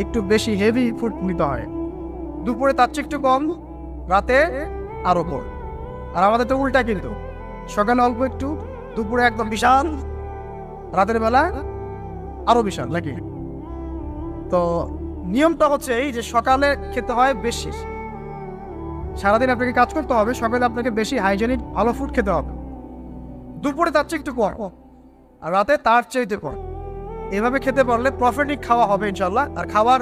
একটু বেশি হেভি ফুড নিতে হয়, দুপুরে তার চেয়ে একটু কম, রাতে আরো কম। আর আমাদের তো উল্টা, কিন্তু সকালে অল্প একটু, দুপুরে একদম বিশাল, রাতের বেলা আরো বিশাল, নাকি? তো নিয়মটা হচ্ছে এই যে সকালে খেতে হয় বেশি, সারাদিন আপনাকে কাজ করতে হবে, সকালে আপনাকে বেশি হাইজেনিক ভালো ফুড খেতে হবে, দুপুরে তার চেয়ে একটু কম, আর রাতে তার চেয়ে কম। এভাবে খেতে পারলে প্রফিটিক খাওয়া হবে ইনশাল্লাহ। আর খাবার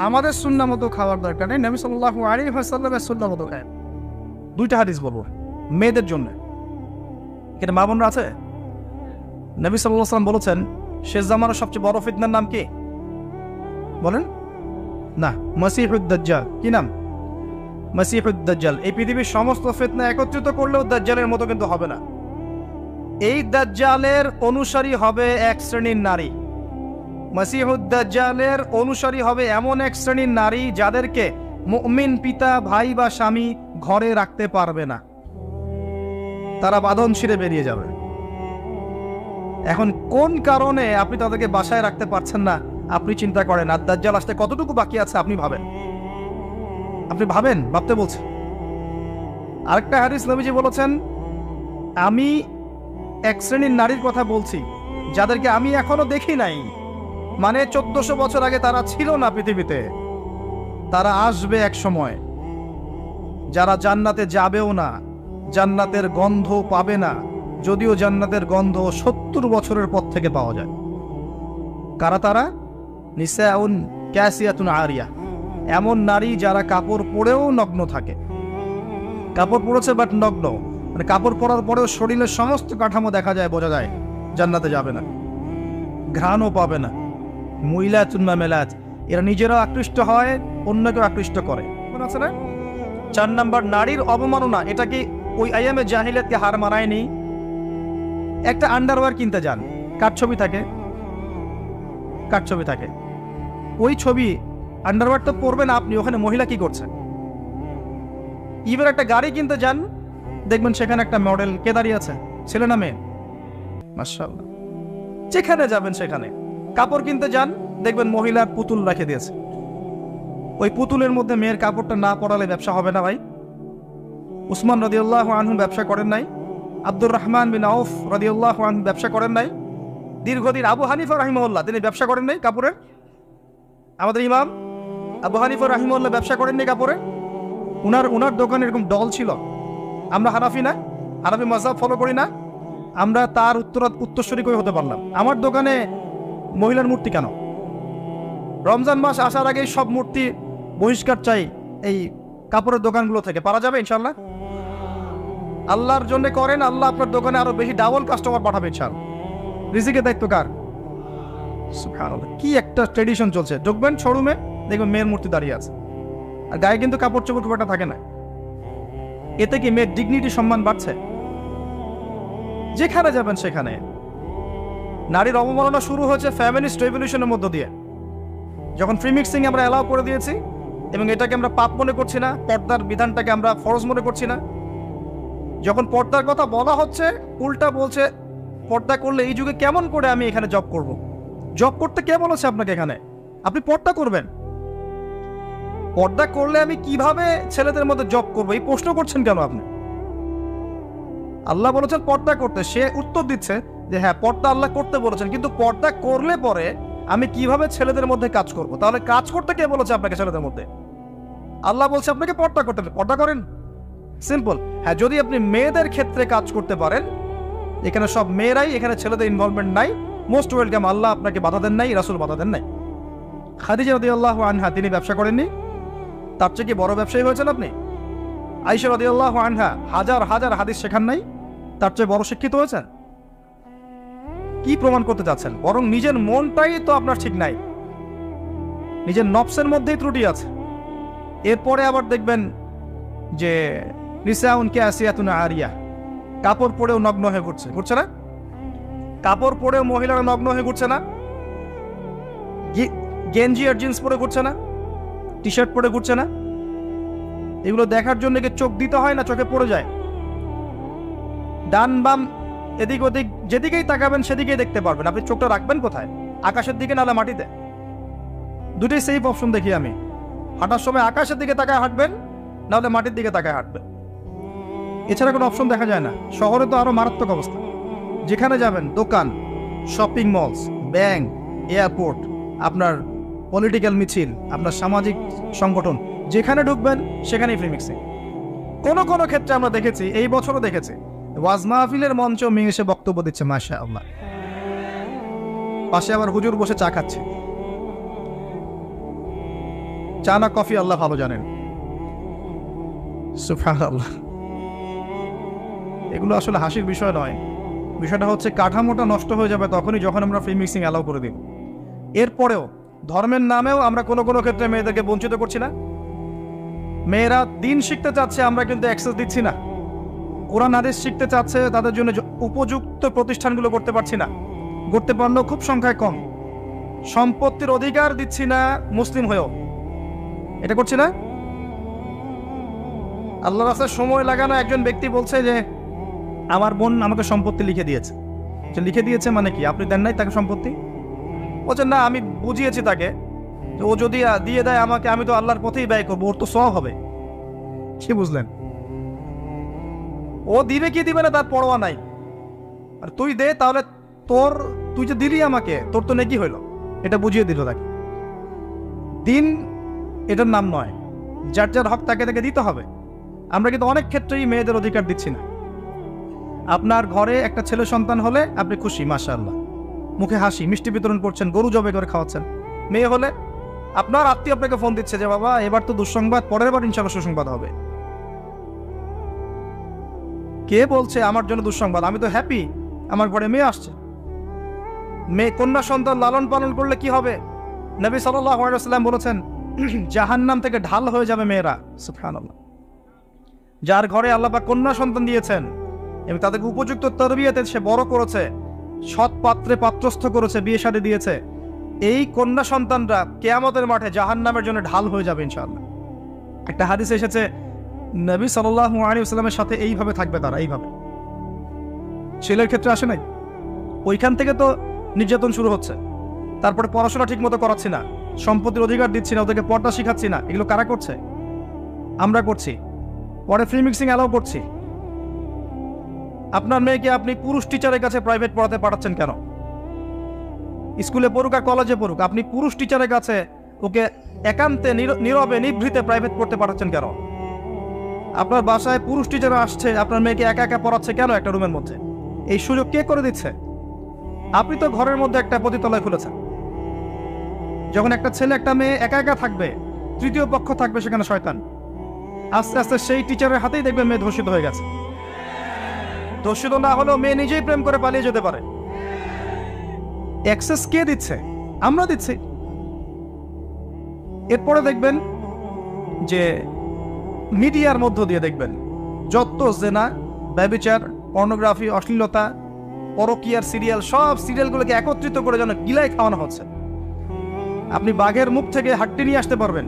আমাদের সুন্নাহ মতো খাওয়ার দরকার নেই, নবী সাল্লাল্লাহু আলাইহি ওয়াসাল্লামের সুন্নাহ মতো খায়। 2টা হাদিস বলবো মেয়েদের জন্য। এখানে মা বোনরা আছে? নবী সাল্লাল্লাহু আলাইহি ওয়াসাল্লাম বলেছেন, শেষ জামানার সবচেয়ে বড় ফিতনার নাম কি বলেন? না, মাসিহুদ দাজ্জাল। কি নাম? মাসিহুদ দাজ্জাল। এই পৃথিবীর সমস্ত ফিতনা একত্রিত করলেও দাজ্জালের মতো কিন্তু হবে না। এই দাজ্জালের অনুসারী হবে এক শ্রেণীর নারী। মাসিহুদ দাজ্জালের অনুসারী হবে এমন এক শ্রেণীর নারী যাদেরকে মুমিন পিতা, ভাই বা স্বামী ঘরে রাখতে পারবে না, তারা বাঁধন ছিঁড়ে বেরিয়ে যাবে। এখন কোন কারণে আপনি তাদেরকে বাসায় রাখতে পারছেন না, আপনি চিন্তা করেন। আর দাজ্জাল আসতে কতটুকু বাকি আছে আপনি ভাবেন, ভাবতে বলছেন। আরেকটা হাদিস নবীজি বলেছেন, আমি এক শ্রেণীর নারীর কথা বলছি যাদেরকে আমি এখনো দেখি নাই, মানে 1400 বছর আগে তারা ছিল না পৃথিবীতে, তারা আসবে এক সময়, যারা জান্নাতে যাবেও না, জান্নাতের গন্ধ পাবে না, যদিও জান্নাতের গন্ধ 70 বছরের পর থেকে পাওয়া যায়। কারা তারা? নিসাউন কাসিয়াতুন আরিয়া, এমন নারী যারা কাপড় পরেও নগ্ন থাকে, কাপড় পরেছে বাট নগ্ন, মানে কাপড় পরার পরেও শরীরের সমস্ত কাঠামো দেখা যায়, বোঝা যায় জান্নাতে যাবে না, ঘ্রাণও পাবে না। মুইলাতুন মামেলাত, এরা নিজেরাও আকৃষ্ট হয়, অন্যকেও আকৃষ্ট করে, মনে আছে না? 4 নাম্বার, নারীর অবমাননা। এটা কি ওই আইয়ামে জাহিলিয়াতকে হার মানায়নি? একটা আন্ডারওয়্যার কিনতে যান, কার ছবি থাকে? কার ছবি থাকে? ওই ছবি আন্ডারওয়্যার তো পরবেন আপনি, ওখানে মহিলা কি করছে? এবার একটা গাড়ি কিনতে যান, দেখবেন সেখানে একটা মডেল কে দাঁড়িয়ে আছে, ছেলে না মেয়ে? মাশাআল্লাহ। যেখানে যাবেন সেখানে কাপড় কিনতে যান, দেখবেন মহিলার পুতুল রেখে দিয়েছে। ওই পুতুলের মধ্যে মেয়ের কাপড়টা না পরালে ব্যবসা হবে না ভাই। উসমান রাদিয়াল্লাহু আনহু ব্যবসা করেন নাই? আব্দুর রহমান বিন আউফ রাদিয়াল্লাহু আনহু ব্যবসা করেন নাই? দীর্ঘদিন আবু হানিফা রাহিমাহুল্লাহ তিনি ব্যবসা করেন নাই কাপড়ের? আমাদের ইমাম আবু হানিফা রাহিমাহুল্লাহ ব্যবসা করেননি কাপড়ের? উনার দোকানে এরকম ডল ছিল। আমরা হানাফি না, হানাফি মাযহাব ফলো করি না, আমরা তার উত্তরসূরি কই হতে পারলাম? আমার দোকানে মহিলার মূর্তি কেন? রমজান মাস আসার আগেই সব মূর্তি বহিষ্কার চাই এই কাপড়ের দোকানগুলো থেকে। পারা যাবে ইনশাল্লাহ? আল্লাহর জন্য করেন, আল্লাহ আপনার দোকানে আরো বেশি ডাবল কাস্টমার পাঠাবে ইনশাআল্লাহ। রিজিকের দায়িত্ব কার? সুবহানাল্লাহ। কি একটা ট্রেডিশন চলছে, ঢুকবেন শোরুমে দেখবেন মেয়ের মূর্তি দাঁড়িয়ে আছে, আর গায়ে কিন্তু কাপড় চোপড় খুব একটা থাকে না। এতে কি মেয়ের ডিগনিটি, সম্মান বাড়ছে? যেখানে যাবেন সেখানে নারীর অবমাননা শুরু হয়েছে ফ্যামিলিস্ট রেভলিউশনের মধ্য দিয়ে। যখন ফ্রি মিক্সিং আমরা অ্যালাউ করে দিয়েছি এবং এটাকে আমরা পাপ মনে করছি না, পর্দার বিধানটাকে আমরা ফরজ মনে করছি না, যখন পর্দার কথা বলা হচ্ছে উল্টা বলছে পর্দা করলে এই যুগে কেমন করে আমি এখানে জব করব? জব করতে কে বলেছে আপনাকে এখানে? আপনি পর্দা করবেন। পর্দা করলে আমি কিভাবে ছেলেদের মধ্যে জব করবো এই প্রশ্ন করছেন কেন আপনি? আল্লাহ বলেছেন পর্দা করতে, সে উত্তর দিচ্ছে যে হ্যাঁ পর্দা আল্লাহ করতে বলেছেন, কিন্তু পর্দা করলে পরে আমি কিভাবে ছেলেদের মধ্যে কাজ করব? তাহলে কাজ করতে কে বলেছে আপনাকে ছেলেদের মধ্যে? আল্লাহ বলছে আপনাকে পর্দা করতে, পর্দা করেন। সিম্পল। হ্যাঁ, যদি আপনি মেয়েদের ক্ষেত্রে কাজ করতে পারেন, এখানে সব মেয়েরাই, এখানে ছেলেদের ইনভলভমেন্ট নাই, মোস্ট ওয়েলকাম। আল্লাহ আপনাকে বাধা দেন নাই, রাসূল বাধা দেন নাই। খাদিজা রাদিয়াল্লাহু আনহা তিনি ব্যবসা করেননি? তার চেয়ে কি বড় ব্যবসায়ী হয়েছেন আপনি? আয়েশা রাদিয়াল্লাহু আনহা হাজার হাজার হাদিস শেখান নাই? তার চেয়ে বড় শিক্ষিত হয়েছেন? কি প্রমাণ করতে চাচ্ছেন? বরং নিজের মনটাই তো আপনার ঠিক নাই, নিজের নফসের মধ্যেই ত্রুটি আছে। এরপরে আবার দেখবেন যে নিসাউন কাসিয়াতুন আরিয়া, কাপড় পরেও নগ্ন হয়ে ঘুরছে না? কাপড় পরেও মহিলারা নগ্ন হয়ে ঘুরছে না? গেঞ্জি আর জিন্স পরে ঘুরছে না? টি শার্ট পরে ঘুরছে না? এগুলো দেখার জন্য কি চোখ দিতে হয় না? চোখে পড়ে যায়। ডান বাম এদিক ওদিক যেদিকেই তাকাবেন সেদিকেই দেখতে পারবেন। আপনি চোখটা রাখবেন কোথায়? আকাশের দিকে নাহলে মাটিতে? দুটোই সেফ অপশন দেখি আমি। হাঁটার সময় আকাশের দিকে তাকায় হাঁটবেন, নাহলে মাটির দিকে তাকায় হাঁটবেন। এছাড়া কোনো অপশন দেখা যায় না। শহরে তো আরো মারাত্মক অবস্থা। যেখানে যাবেন, দোকান, শপিং মলস, ব্যাংক, এয়ারপোর্ট, আপনার পলিটিক্যাল মিছিল, আপনার সামাজিক সংগঠন, যেখানে ঢুকবেন সেখানেই ফ্রি মিক্সিং। কোনো কোনো ক্ষেত্রে আমরা দেখেছি, এই বছরও দেখেছি, ওয়াজ মাহফিলের মঞ্চ মেয়ে এসে বক্তব্য দিচ্ছে, মাশাআল্লাহ, পাশে আবার হুজুর বসে চা খাচ্ছে। চা না কফি আল্লাহ ভালো জানেন। সুবহানাল্লাহ। এগুলো আসলে হাসির বিষয় নয়। বিষয়টা হচ্ছে কাঠামোটা নষ্ট হয়ে যাবে তখনই যখন আমরা ফ্রি মিক্সিং অ্যালাউ করে দিব। এরপরেও ধর্মের নামেও আমরা কোনো কোনো ক্ষেত্রে মেয়েদেরকে বঞ্চিত করছি না। মেয়েরা দিন শিখতে চাচ্ছে, আমরা কিন্তু অ্যাক্সেস দিচ্ছি না। কোরআন হাদিস শিখতে চাচ্ছে, তাদের জন্য উপযুক্ত প্রতিষ্ঠানগুলো করতে পারছি না, করতে পারলেও খুব সংখ্যায় কম। সম্পত্তির অধিকার দিচ্ছি না মুসলিম হয়েও, এটা করছি না। আল্লাহর রাস্তায় সময় লাগানো একজন ব্যক্তি বলছে যে আমার বোন আমাকে সম্পত্তি লিখে দিয়েছে। লিখে দিয়েছে মানে কি? আপনি দেন নাই তাকে সম্পত্তি? বলছেন না, আমি বুঝিয়েছি তাকে যে ও যদি দিয়ে দেয় আমাকে, আমি তো আল্লাহর পথেই ব্যয় করবো, ওর তো সওয়াব হবে। কি বুঝলেন? ও দিবে কি দিবে না তার পরোয়া নাই, আর তুই দে, তাহলে তুই যে দিলি আমাকে, তোর তো নেকি হইল, এটা বুঝিয়ে দিল তাকে। দিন এটার নাম নয়। যার যার হক তাকে তাকে দিতে হবে। আমরা কিন্তু অনেক ক্ষেত্রেই মেয়েদের অধিকার দিচ্ছি না। আপনার ঘরে একটা ছেলে সন্তান হলে আপনি খুশি, মাশাআল্লাহ, মুখে হাসি, মিষ্টি বিতরণ করছেন, গরু জবাই করে খাওয়াচ্ছেন। মেয়ে হলে আপনার আত্মীয় আপনাকে ফোন দিচ্ছে যে বাবা এবার তো দুঃসংবাদ, পরের বার ইনশাআল্লাহ সুসংবাদ হবে। কে বলছে আমার জন্য দুঃসংবাদ? আমি তো হ্যাপি, আমার ঘরে মেয়ে আসছে। মেয়ে কন্যা সন্তান লালন পালন করলে কি হবে? নবী সাল্লাল্লাহু আলাইহি ওয়াসাল্লাম বলেছেন জাহান্নাম থেকে ঢাল হয়ে যাবে মেয়েরা। সুবহানাল্লাহ। যার ঘরে আল্লাহ পাক কন্যা সন্তান দিয়েছেন এবং তাদেরকে উপযুক্ত তরবিয়তে সে বড় করেছে, সৎ পাত্রে পাত্রস্থ করেছে, বিয়ে শাদী দিয়েছে, এই কন্যা সন্তানরা কিয়ামতের মাঠে জাহান্নামের জন্য ঢাল হয়ে যাবে ইনশাআল্লাহ। একটা হাদিসে এসেছে নবী সাল্লাল্লাহু আলাইহি ওয়াসাল্লামের সাথে এইভাবে থাকবে তারা, এইভাবে। ছেলের ক্ষেত্রে আসে নাই? ওইখান থেকে তো নির্যাতন শুরু হচ্ছে। তারপরে পড়াশোনা ঠিক মতো করাচ্ছি না, সম্পত্তির অধিকার দিচ্ছি না, ওদেরকে পর্দা শিখাচ্ছি না। এগুলো কারা করছে? আমরা করছি। পরে ফ্রি মিক্সিং অ্যালাউ করছি। আপনার মেয়েকে আপনি পুরুষ টিচারের কাছে প্রাইভেট পড়াতে পাঠাচ্ছেন কেন? স্কুলে পড়ুক আর কলেজে পড়ুক, আপনি পুরুষ টিচারের কাছে ওকে একান্তে নীরবে নিভৃতে প্রাইভেট পড়তে পাঠাচ্ছেন কেন? আপনার বাসায় পুরুষ টিচার আসছে, আপনার মেয়েকে একা একা পড়াচ্ছে কেন একটা রুমের মধ্যে? এই সুযোগ কে করে দিচ্ছে? আপনি তো ঘরের মধ্যে একটা পতিতালয় খুলেছেন। যখন একটা ছেলে একটা মেয়ে একা একা থাকবে, তৃতীয় পক্ষ থাকবে সেখানে শয়তান। আস্তে আস্তে সেই টিচারের হাতেই দেখবে মেয়ে ধর্ষিত হয়ে গেছে। ধর্ষিত না হলেও মেয়ে নিজেই প্রেম করে পালিয়ে যেতে পারে। অ্যাক্সেস কে দিচ্ছে? আমরা দিচ্ছি। এরপরে দেখবেন যে মিডিয়ার মধ্য দিয়ে দেখবেন যত জেনা, ব্যভিচার, পর্নোগ্রাফি, অশ্লীলতা, পরকীয়ার সিরিয়াল, সব সিরিয়ালগুলোকে একত্রিত করে যেন গিলায় খাওয়ানো হচ্ছে। আপনি বাঘের মুখ থেকে হাড্ডি নিয়ে আসতে পারবেন,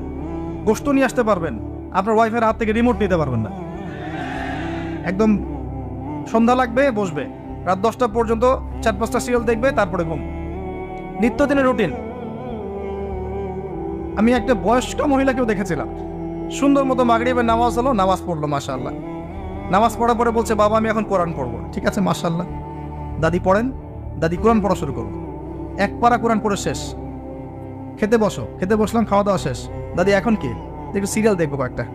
গোশত নিয়ে আসতে পারবেন, আপনার ওয়াইফের হাত থেকে রিমোট নিতে পারবেন না। একদম সন্ধ্যা লাগবে, বসবে, রাত 10টা পর্যন্ত 4-5টা সিরিয়াল দেখবে, তারপরে ঘুম। নিত্যদিনের রুটিন। আমি একটা বয়স্ক মহিলাকেও দেখেছিলাম, সুন্দর মতো মাগরিবের নামাজ হলো, নামাজ পড়লো, মাশাআল্লাহ। নামাজ পড়ার পরে বলছে, বাবা আমি এখন কোরআন পড়বো। ঠিক আছে, মাশাআল্লাহ, দাদি পড়েন। দাদি কোরআন পড়া শুরু করবো। এক পারা কোরআন পড়ে শেষ। খেতে বসো, খেতে বসলাম, খাওয়া দাওয়া শেষ। দাদি এখন কি? একটু সিরিয়াল দেখবো কয়েকটা।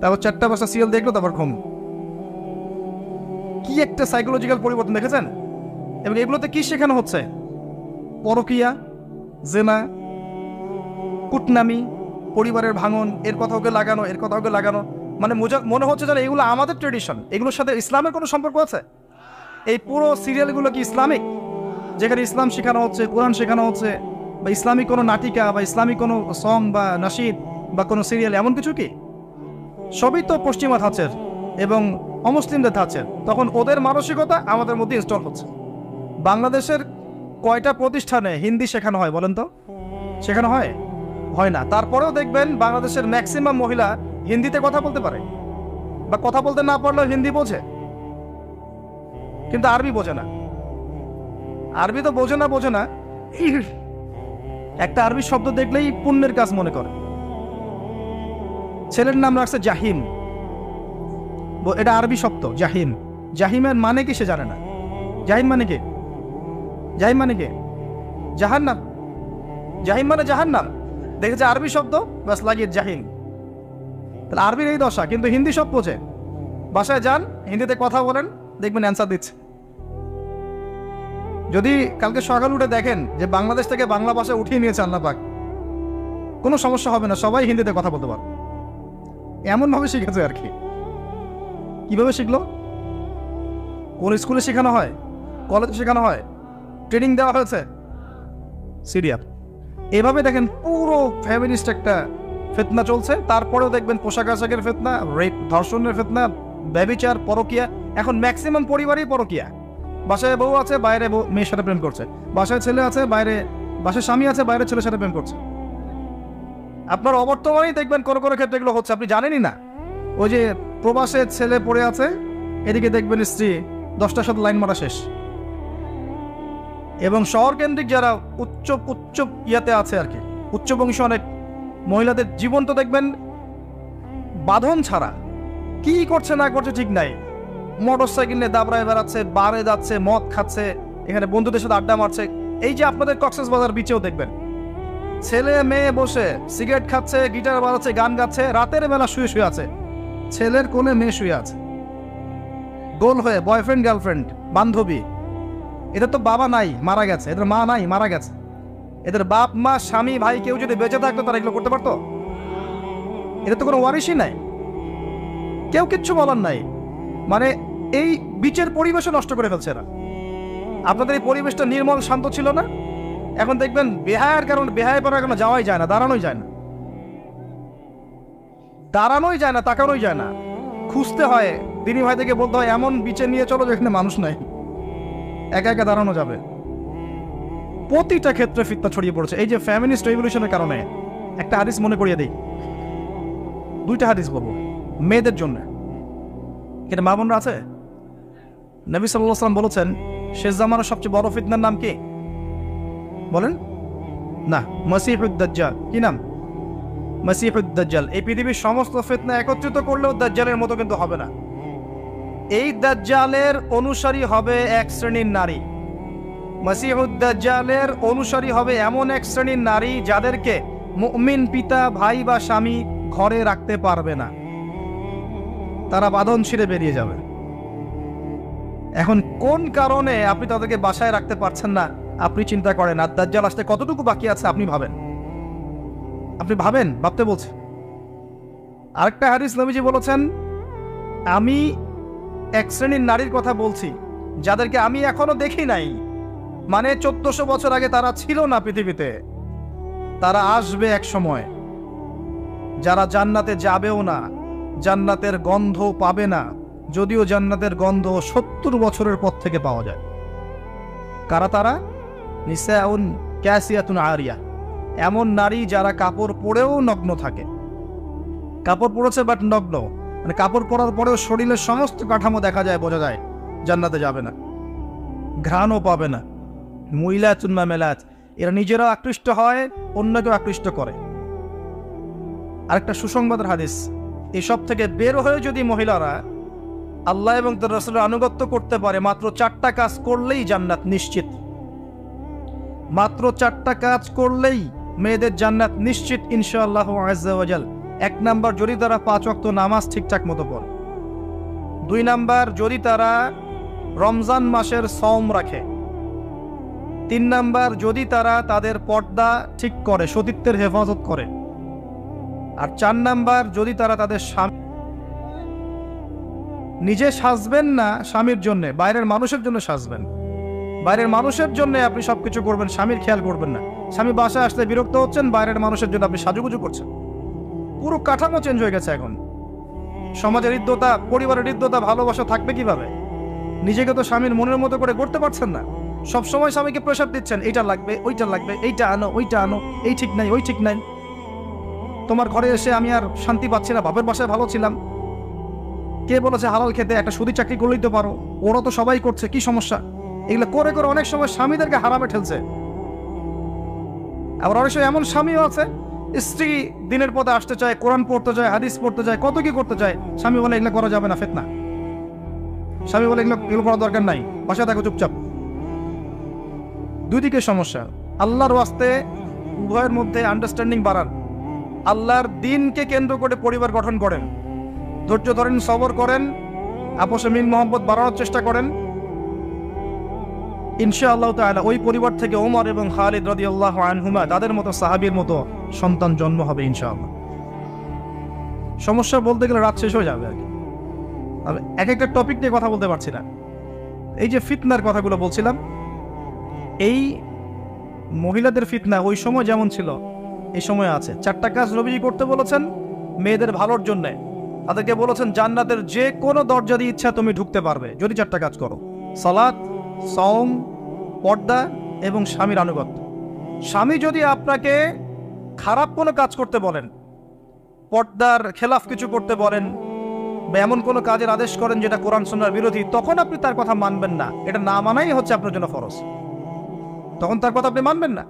তারপর 4টা-5টা সিরিয়াল দেখলো, তারপর ঘুম। কি একটা সাইকোলজিক্যাল পরিবর্তন দেখেছেন? এবং এগুলোতে কি শেখানো হচ্ছে? পরকীয়া, জেনা, কুটনামি, পরিবারের ভাঙন, এর কথা ওকে লাগানো, এর কথা ওকে লাগানো। মানে মনে হচ্ছে যেন এগুলো আমাদের ট্রেডিশন, এগুলোর সাথে ইসলামের কোনো সম্পর্ক আছে? এই পুরো সিরিয়ালগুলো কি ইসলামিক? যেখানে ইসলাম শেখানো হচ্ছে, কোরআন শেখানো হচ্ছে, বা ইসলামিক কোনো নাটিকা বা ইসলামিক কোনো সং বা নাশিদ বা কোনো সিরিয়াল, এমন কিছু কি? সবই তো পশ্চিমা ধাঁচের এবং অমুসলিমদের ধাঁচের। তখন ওদের মানসিকতা আমাদের মধ্যে ইনস্টল হচ্ছে। বাংলাদেশের কয়টা প্রতিষ্ঠানে হিন্দি শেখানো হয় বলেন তো? শেখানো হয়? হয় না। তারপরেও দেখবেন বাংলাদেশের ম্যাক্সিমাম মহিলা হিন্দিতে কথা বলতে পারে, বা কথা বলতে না পারলেও হিন্দি বোঝে, কিন্তু আরবি বোঝে না। আরবি তো বোঝে না, একটা আরবি শব্দ দেখলেই পুণ্যের কাজ মনে করে। ছেলের নাম রাখছে জাহিম, এটা আরবি শব্দ জাহিম। জাহিমের মানে কি সে জানে না। জাহিম মানে কি? জাহিম মানে কি? জাহান্নাম। জাহিম মানে জাহান্নাম। দেখেছে আরবি শব্দ, বাস লাগিয়ে জাহিম। তাহলে আরবির এই দশা, কিন্তু হিন্দি সব বোঝে। বাসায় যান, হিন্দিতে কথা বলেন, দেখবেন অ্যান্সার দিচ্ছে। যদি কালকে সকাল উঠে দেখেন যে বাংলাদেশ থেকে বাংলা ভাষা উঠিয়ে নিয়েছে আল্লাহ পাক, কোনো সমস্যা হবে না, সবাই হিন্দিতে কথা বলতে পারে। এমনভাবে শিখেছে আর কি। কিভাবে শিখলো? কোন স্কুলে শেখানো হয়? কলেজে শেখানো হয়? ট্রেনিং দেওয়া হয়েছে? সিরিয়াল। এভাবে দেখেন পুরো ফ্যামিলিস্ট একটা ফিতনা চলছে। তারপরেও দেখবেন পোশাক আশাকের ফিতনা, রেপ, ধর্ষণের ফিতনা, ব্যভিচার, পরকীয়া। এখন ম্যাক্সিমাম পরিবারই পরকীয়া। বাসায় বউ আছে, বাইরে মেয়ের সাথে প্রেম করছে। বাসায় ছেলে আছে, বাসায় স্বামী আছে, বাইরে ছেলের সাথে প্রেম করছে। আপনার অবর্তমানেই দেখবেন কোনো কোনো ক্ষেত্রে এগুলো হচ্ছে, আপনি জানেনই না। ওই যে প্রবাসে ছেলে পড়ে আছে, এদিকে দেখবেন স্ত্রী 10টার সাথে লাইন মারা শেষ। এবং শহর কেন্দ্রিক যারা উচ্চ ইয়াতে আছে আর কি, উচ্চবংশী অনেক মহিলাদের জীবন তো দেখবেন বাঁধন ছাড়া। কি করছে না করছে ঠিক নাই। মোটর সাইকেল নিয়ে দাবড়ায় বেড়াচ্ছে, বারে যাচ্ছে, মদ খাচ্ছে, এখানে বন্ধুদের সাথে আড্ডা মারছে। এই যে আপনাদের কক্সবাজার বিচেও দেখবেন ছেলে মেয়ে বসে সিগারেট খাচ্ছে, গিটার বাজাচ্ছে, গান গাচ্ছে, রাতের বেলা শুয়ে আছে, ছেলের কোলে মেয়ে শুয়ে আছে, গোল হয়ে বয়ফ্রেন্ড গার্লফ্রেন্ড বান্ধবী। এদের তো বাবা নাই, মারা গেছে। এদের মা নাই, মারা গেছে। এদের বাপ মা স্বামী ভাই কেউ যদি বেঁচে থাকতো তারা এগুলো করতে পারতো? এদের তো কোনো ওয়ারিশই নাই, কেউ কিচ্ছু বলার নাই। মানে এই বিচের পরিবেশও নষ্ট করে ফেলছে এরা। আপনাদের এই পরিবেশটা নির্মল শান্ত ছিল না? এখন দেখবেন বেহায়ের কারণে, বেহায় পড়ার কারণে যাওয়াই যায় না, দাঁড়ানোই যায় না, তাকানোই যায় না, খুঁজতে হয়। দিনী ভাই থেকে বলতে হয় এমন বিচে নিয়ে চলো যেখানে মানুষ নাই, একা একা দাঁড়ানো যাবে। প্রতিটা ক্ষেত্রে ফিতনা ছড়িয়ে পড়েছে এই যে ফ্যামিনিস্ট রেভলিউশনের কারণে। একটা হাদিস মনে করিয়ে দিই, দুইটা হাদিস বলবো মেয়েদের জন্য। এটা মা বোনরা আছে? নবী সাল্লাল্লাহু আলাইহি ওয়াসাল্লাম বলেছেন শেষ জামানার সবচেয়ে বড় ফিতনার নাম কি বলেন? না, মাসিহুদ দাজ্জাল। কি নাম? মাসিহুদ দাজ্জাল। এই পৃথিবীর সমস্ত ফিতনা একত্রিত করলেও দাজ্জালের মতো কিন্তু হবে না। এই দাজ্জালের অনুসারী হবে এক শ্রেণীর নারী। মাসিহুদ দাজ্জালের অনুসারী হবে এমন এক শ্রেণীর নারী যাদেরকে মুমিন পিতা, ভাই বা স্বামী ঘরে রাখতে পারবে না, তারা বাঁধন ছিঁড়ে বেরিয়ে যাবে। এখন কোন কারণে আপনি তাদেরকে বাসায় রাখতে পারছেন না আপনি চিন্তা করেন, আর দাজ্জাল আসতে কতটুকু বাকি আছে আপনি ভাবেন। ভাবতে বলছে। আরেকটা হাদিস নবীজি বলেছেন, আমি এক শ্রেণীর নারীর কথা বলছি যাদেরকে আমি এখনো দেখি নাই, মানে 1400 বছর আগে তারা ছিল না পৃথিবীতে, তারা আসবে এক সময়, যারা জান্নাতে যাবেও না, জান্নাতের গন্ধ পাবে না, যদিও জান্নাতের গন্ধ 70 বছরের পর থেকে পাওয়া যায়। কারা তারা? নিসাউন কাসিয়াতুন আরিয়া, এমন নারী যারা কাপড় পরেও নগ্ন থাকে। কাপড় পরেছে বাট নগ্ন, মানে কাপড় পরার পরেও শরীরের সমস্ত কাঠামো দেখা যায়, বোঝা যায় জান্নাতে যাবে না, ঘ্রাণও পাবে না। মুইলাতুন মামেলাত, এরা নিজেরাও আকৃষ্ট হয়, অন্যকেও আকৃষ্ট করে। আরেকটা সুসংবাদের হাদিস, এসব থেকে বের হয়ে যদি মহিলারা আল্লাহ এবং তার রাসূলের আনুগত্য করতে পারে, মাত্র 4টা কাজ করলেই জান্নাত নিশ্চিত। মাত্র 4টা কাজ করলেই মেয়েদের জান্নাত নিশ্চিত ইনশাআল্লাহ আযজা ওয়া জাল। 1 নাম্বার, যদি তারা 5 ওয়াক্ত নামাজ ঠিকঠাক মতো পড়ে। 2 নাম্বার, যদি তারা রমজান মাসের সওম রাখে। 3 নাম্বার, যদি তারা তাদের পর্দা ঠিক করে, সতীত্বের হেফাজত করে। আর 4 নাম্বার, যদি তারা তাদের স্বামী, নিজে সাজবেন না স্বামীর জন্য, বাইরের মানুষের জন্য সাজবেন। বাইরের মানুষের জন্য আপনি সবকিছু করবেন, স্বামীর খেয়াল করবেন না। স্বামী বাসায় আসলে বিরক্ত হচ্ছেন, বাইরের মানুষের জন্য আপনি সাজুগুজু করছেন। পুরো কাঠামো চেঞ্জ হয়ে গেছে এখন। সমাজের হৃদ্যতা, পরিবারের হৃদ্যতা, ভালোবাসা থাকবে কিভাবে? নিজেকে তো স্বামীর মনের মতো করে করতে পারছেন না। সবসময় স্বামীকে প্রেশার দিচ্ছেন, এইটা লাগবে, ওইটা লাগবে, এইটা আনো, ওইটা আনো, এই ঠিক নাই, ওই ঠিক নাই। তোমার ঘরে এসে আমি আর শান্তি পাচ্ছি না, বাপের বাসায় ভালো ছিলাম। কে বলেছে হালাল খেতে? একটা সুদি চাকরি করলেই তো পারো, ওরা তো সবাই করছে, কি সমস্যা? এগুলো করে করে অনেক সময় স্বামীদেরকে হারামে ঠেলছে। আবার অনেক সময় এমন স্বামীও আছে, স্ত্রী দিনের পথে আসতে চায়, কোরআন পড়তে চায়, হাদিস পড়তে চায়, কত কি করতে চায়, স্বামী বলে এগুলো করা যাবে না, ফিতনা। স্বামী বলে এগুলো করার দরকার নাই, বাসায় থাকো চুপচাপ। দুই দিকে সমস্যা। আল্লাহর ওয়াস্তে উভয়ের মধ্যে আন্ডারস্ট্যান্ডিং বাড়ান, আল্লাহর দ্বীনকে কেন্দ্র করে পরিবার গঠন করেন, ধৈর্য ধরেন, সবর করেন, আপসে মিল মোহাম্মত বাড়ানোর চেষ্টা করেন। ইনশাআল্লাহ তাআলা ওই পরিবার থেকে ওমর এবং খালিদ রাদিয়াল্লাহু আনহুমা, তাদের মতো সাহাবীর মতো সন্তান জন্ম হবে ইনশাআল্লাহ। সমস্যা বলতে গেলে রাত শেষ হয়ে যাবে আর কি। এক একটা টপিক নিয়ে কথা বলতে পারছি না। এই যে ফিতনার কথাগুলো বলছিলাম, এই মহিলাদের ফিতনা ওই সময় যেমন ছিল এই সময় আছে। 4টা কাজ নবীজি করতে বলেছেন মেয়েদের ভালোর জন্য। তাদেরকে বলেছেন জান্নাতের যে কোনো দরজা দিয়ে ইচ্ছা তুমি ঢুকতে পারবে যদি 4টা কাজ করো: সালাত, সওম, পর্দা এবং স্বামীর আনুগত্য। স্বামী যদি আপনাকে খারাপ কোনো কাজ করতে বলেন, পর্দার খেলাফ কিছু করতে বলেন, বা এমন কোনো কাজের আদেশ করেন যেটা কোরআন সুন্নাহর বিরোধী, তখন আপনি তার কথা মানবেন না। এটা না মানাই হচ্ছে আপনার জন্য ফরজ। তখন তার কথা আপনি মানবেন না।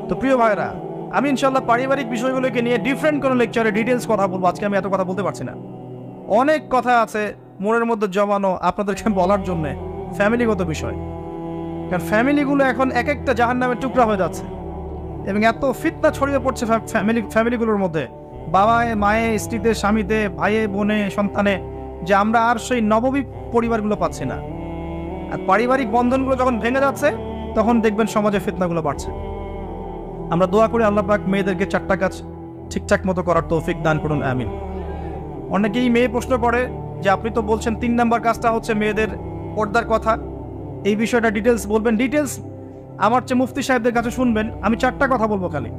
তো প্রিয় ভাইরা, আমি ইনশাআল্লাহ পারিবারিক বিষয়গুলোকে নিয়ে ডিফারেন্ট কোনো লেকচারে ডিটেলস কথা বলবো। আজকে আমি এত কথা বলতে পারছি না, অনেক কথা আছে মনের মধ্যে জমানো আপনাদেরকে বলার জন্য, ফ্যামিলিগত বিষয়। কারণ ফ্যামিলিগুলো এখন এক একটা জাহান্নামের টুকরা হয়ে যাচ্ছে, এবং এত ফিতনা ছড়িয়ে পড়ছে ফ্যামিলিগুলোর মধ্যে, বাবায়, মায়ে, স্ত্রীতে, স্বামীতে, ভাইয়ে, বোনে, সন্তানে, যে আমরা আর সেই নববী পরিবারগুলো পাচ্ছি না। আর পারিবারিক বন্ধনগুলো যখন ভেঙে যাচ্ছে তখন দেখবেন সমাজে ফিতনাগুলো বাড়ছে। আমরা দোয়া করি আল্লাহ পাক মেয়েদেরকে 4টা কাজ ঠিকঠাক মতো করার তৌফিক দান করুন, আমিন। অনেকেই মেয়ে প্রশ্ন করে যে আপনি তো বলছেন 3 নাম্বার কাজটা হচ্ছে মেয়েদের পর্দার কথা, এই বিষয়টা ডিটেলস বলবেন। ডিটেলস আমার চেয়ে মুফতি সাহেবদের কাছে শুনবেন, আমি 4টা কথা বলবো খালি।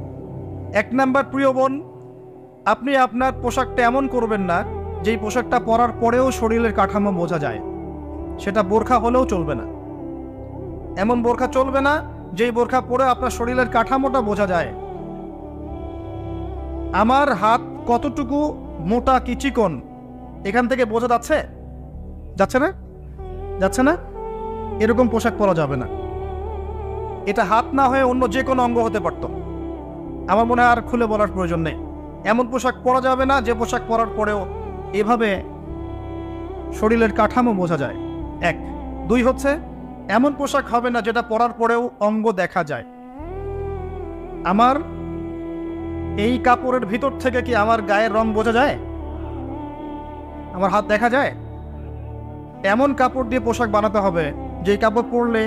1 নাম্বার, প্রিয় বোন, আপনি আপনার পোশাকটা এমন করবেন না যেই পোশাকটা পরার পরেও শরীরের কাঠামো বোঝা যায়। সেটা বোরখা হলেও চলবে না। এমন বোরখা চলবে না যেই বোরখা পরে আপনার শরীরের কাঠামোটা বোঝা যায়। আমার হাত কতটুকু মোটা কি চিকন এখান থেকে বোঝা যাচ্ছে? যাচ্ছে না? যাচ্ছে না? এরকম পোশাক পরা যাবে না। এটা হাত না হয়ে অন্য যে কোনো অঙ্গ হতে পারত। আমার মনে হয় আর খুলে বলার প্রয়োজন নেই। এমন পোশাক পরা যাবে না যে পোশাক পরার পরেও এভাবে শরীরের কাঠামো বোঝা যায়। 1 2 হচ্ছে এমন পোশাক হবে না যেটা পরার পরেও অঙ্গ দেখা যায়। আমার এই কাপড়ের ভিতর থেকে কি আমার গায়ের রং বোঝা যায়? আমার হাত দেখা যায়? এমন কাপড় দিয়ে পোশাক বানাতে হবে যে কাপড় পরলে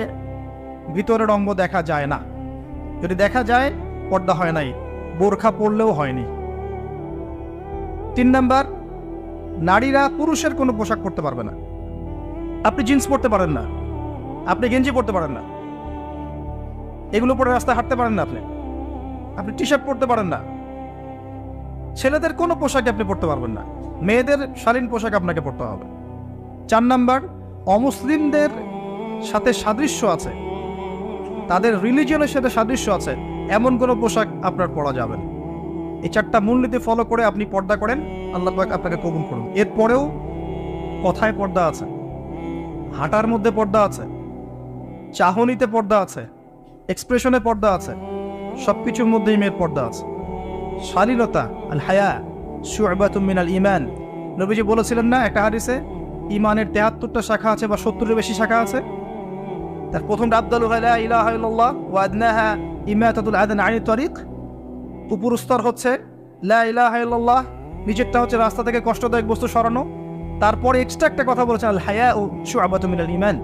ভিতরের অঙ্গ দেখা যায় না। যদি দেখা যায় পর্দা হয় নাই, বোরখা পরলেও হয়নি। 3 নাম্বার, নারীরা পুরুষের কোনো পোশাক পরতে পারবে না। আপনি জিন্স পরতে পারেন না, আপনি গেঞ্জি পরতে পারেন না, এগুলো পরে রাস্তায় হাঁটতে পারেন না, আপনি টি শার্ট পরতে পারেন না। ছেলেদের কোনো পোশাক আপনি পরতে পারবেন না, মেয়েদের শালীন পোশাক আপনাকে পরতে হবে। 4 নাম্বার, অমুসলিমদের সাথে সাদৃশ্য আছে, তাদের রিলিজিয়নের সাথে সাদৃশ্য আছে এমন কোনো পোশাক আপনার পরা যাবে না। এই 4টা মূলনীতি ফলো করে আপনি পর্দা করেন, আল্লাহ পাক আপনাকে কবুল করুন। এরপরেও কথায় পর্দা আছে, হাঁটার মধ্যে পর্দা আছে, চাহনিতে পর্দা আছে, এক্সপ্রেশনে পর্দা আছে, সবকিছুর মধ্যেই মেয়ের পর্দা আছে। শালীনতা আল হায়া শু'বাতুম মিনাল ঈমান, নবীজি বলেছিলেন না একটা হাদিসে, ঈমানের 73টা শাখা আছে বা 70-এর বেশি শাখা আছে। তার প্রথমটা আফদালু লা ইলাহা ইল্লাল্লাহ ওয়া আদনাহা ইমাতাতুল আযান আনিত তারিক। উপর স্তর হচ্ছে লা ইলাহা ইল্লাল্লাহ, নিচেরটা হচ্ছে রাস্তা থেকে কষ্টদায়ক বস্তু সরানো। তারপরে এক্সট্রা একটা কথা বলেছেন আল হায়া ও শু'বাতুম মিনাল ঈমান,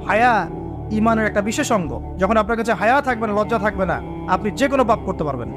হায়া ঈমানের একটা বিশেষ অঙ্গ। যখন আপনার কাছে হায়া থাকবে না, লজ্জা থাকবে না, আপনি যে কোনো পাপ করতে পারবেন।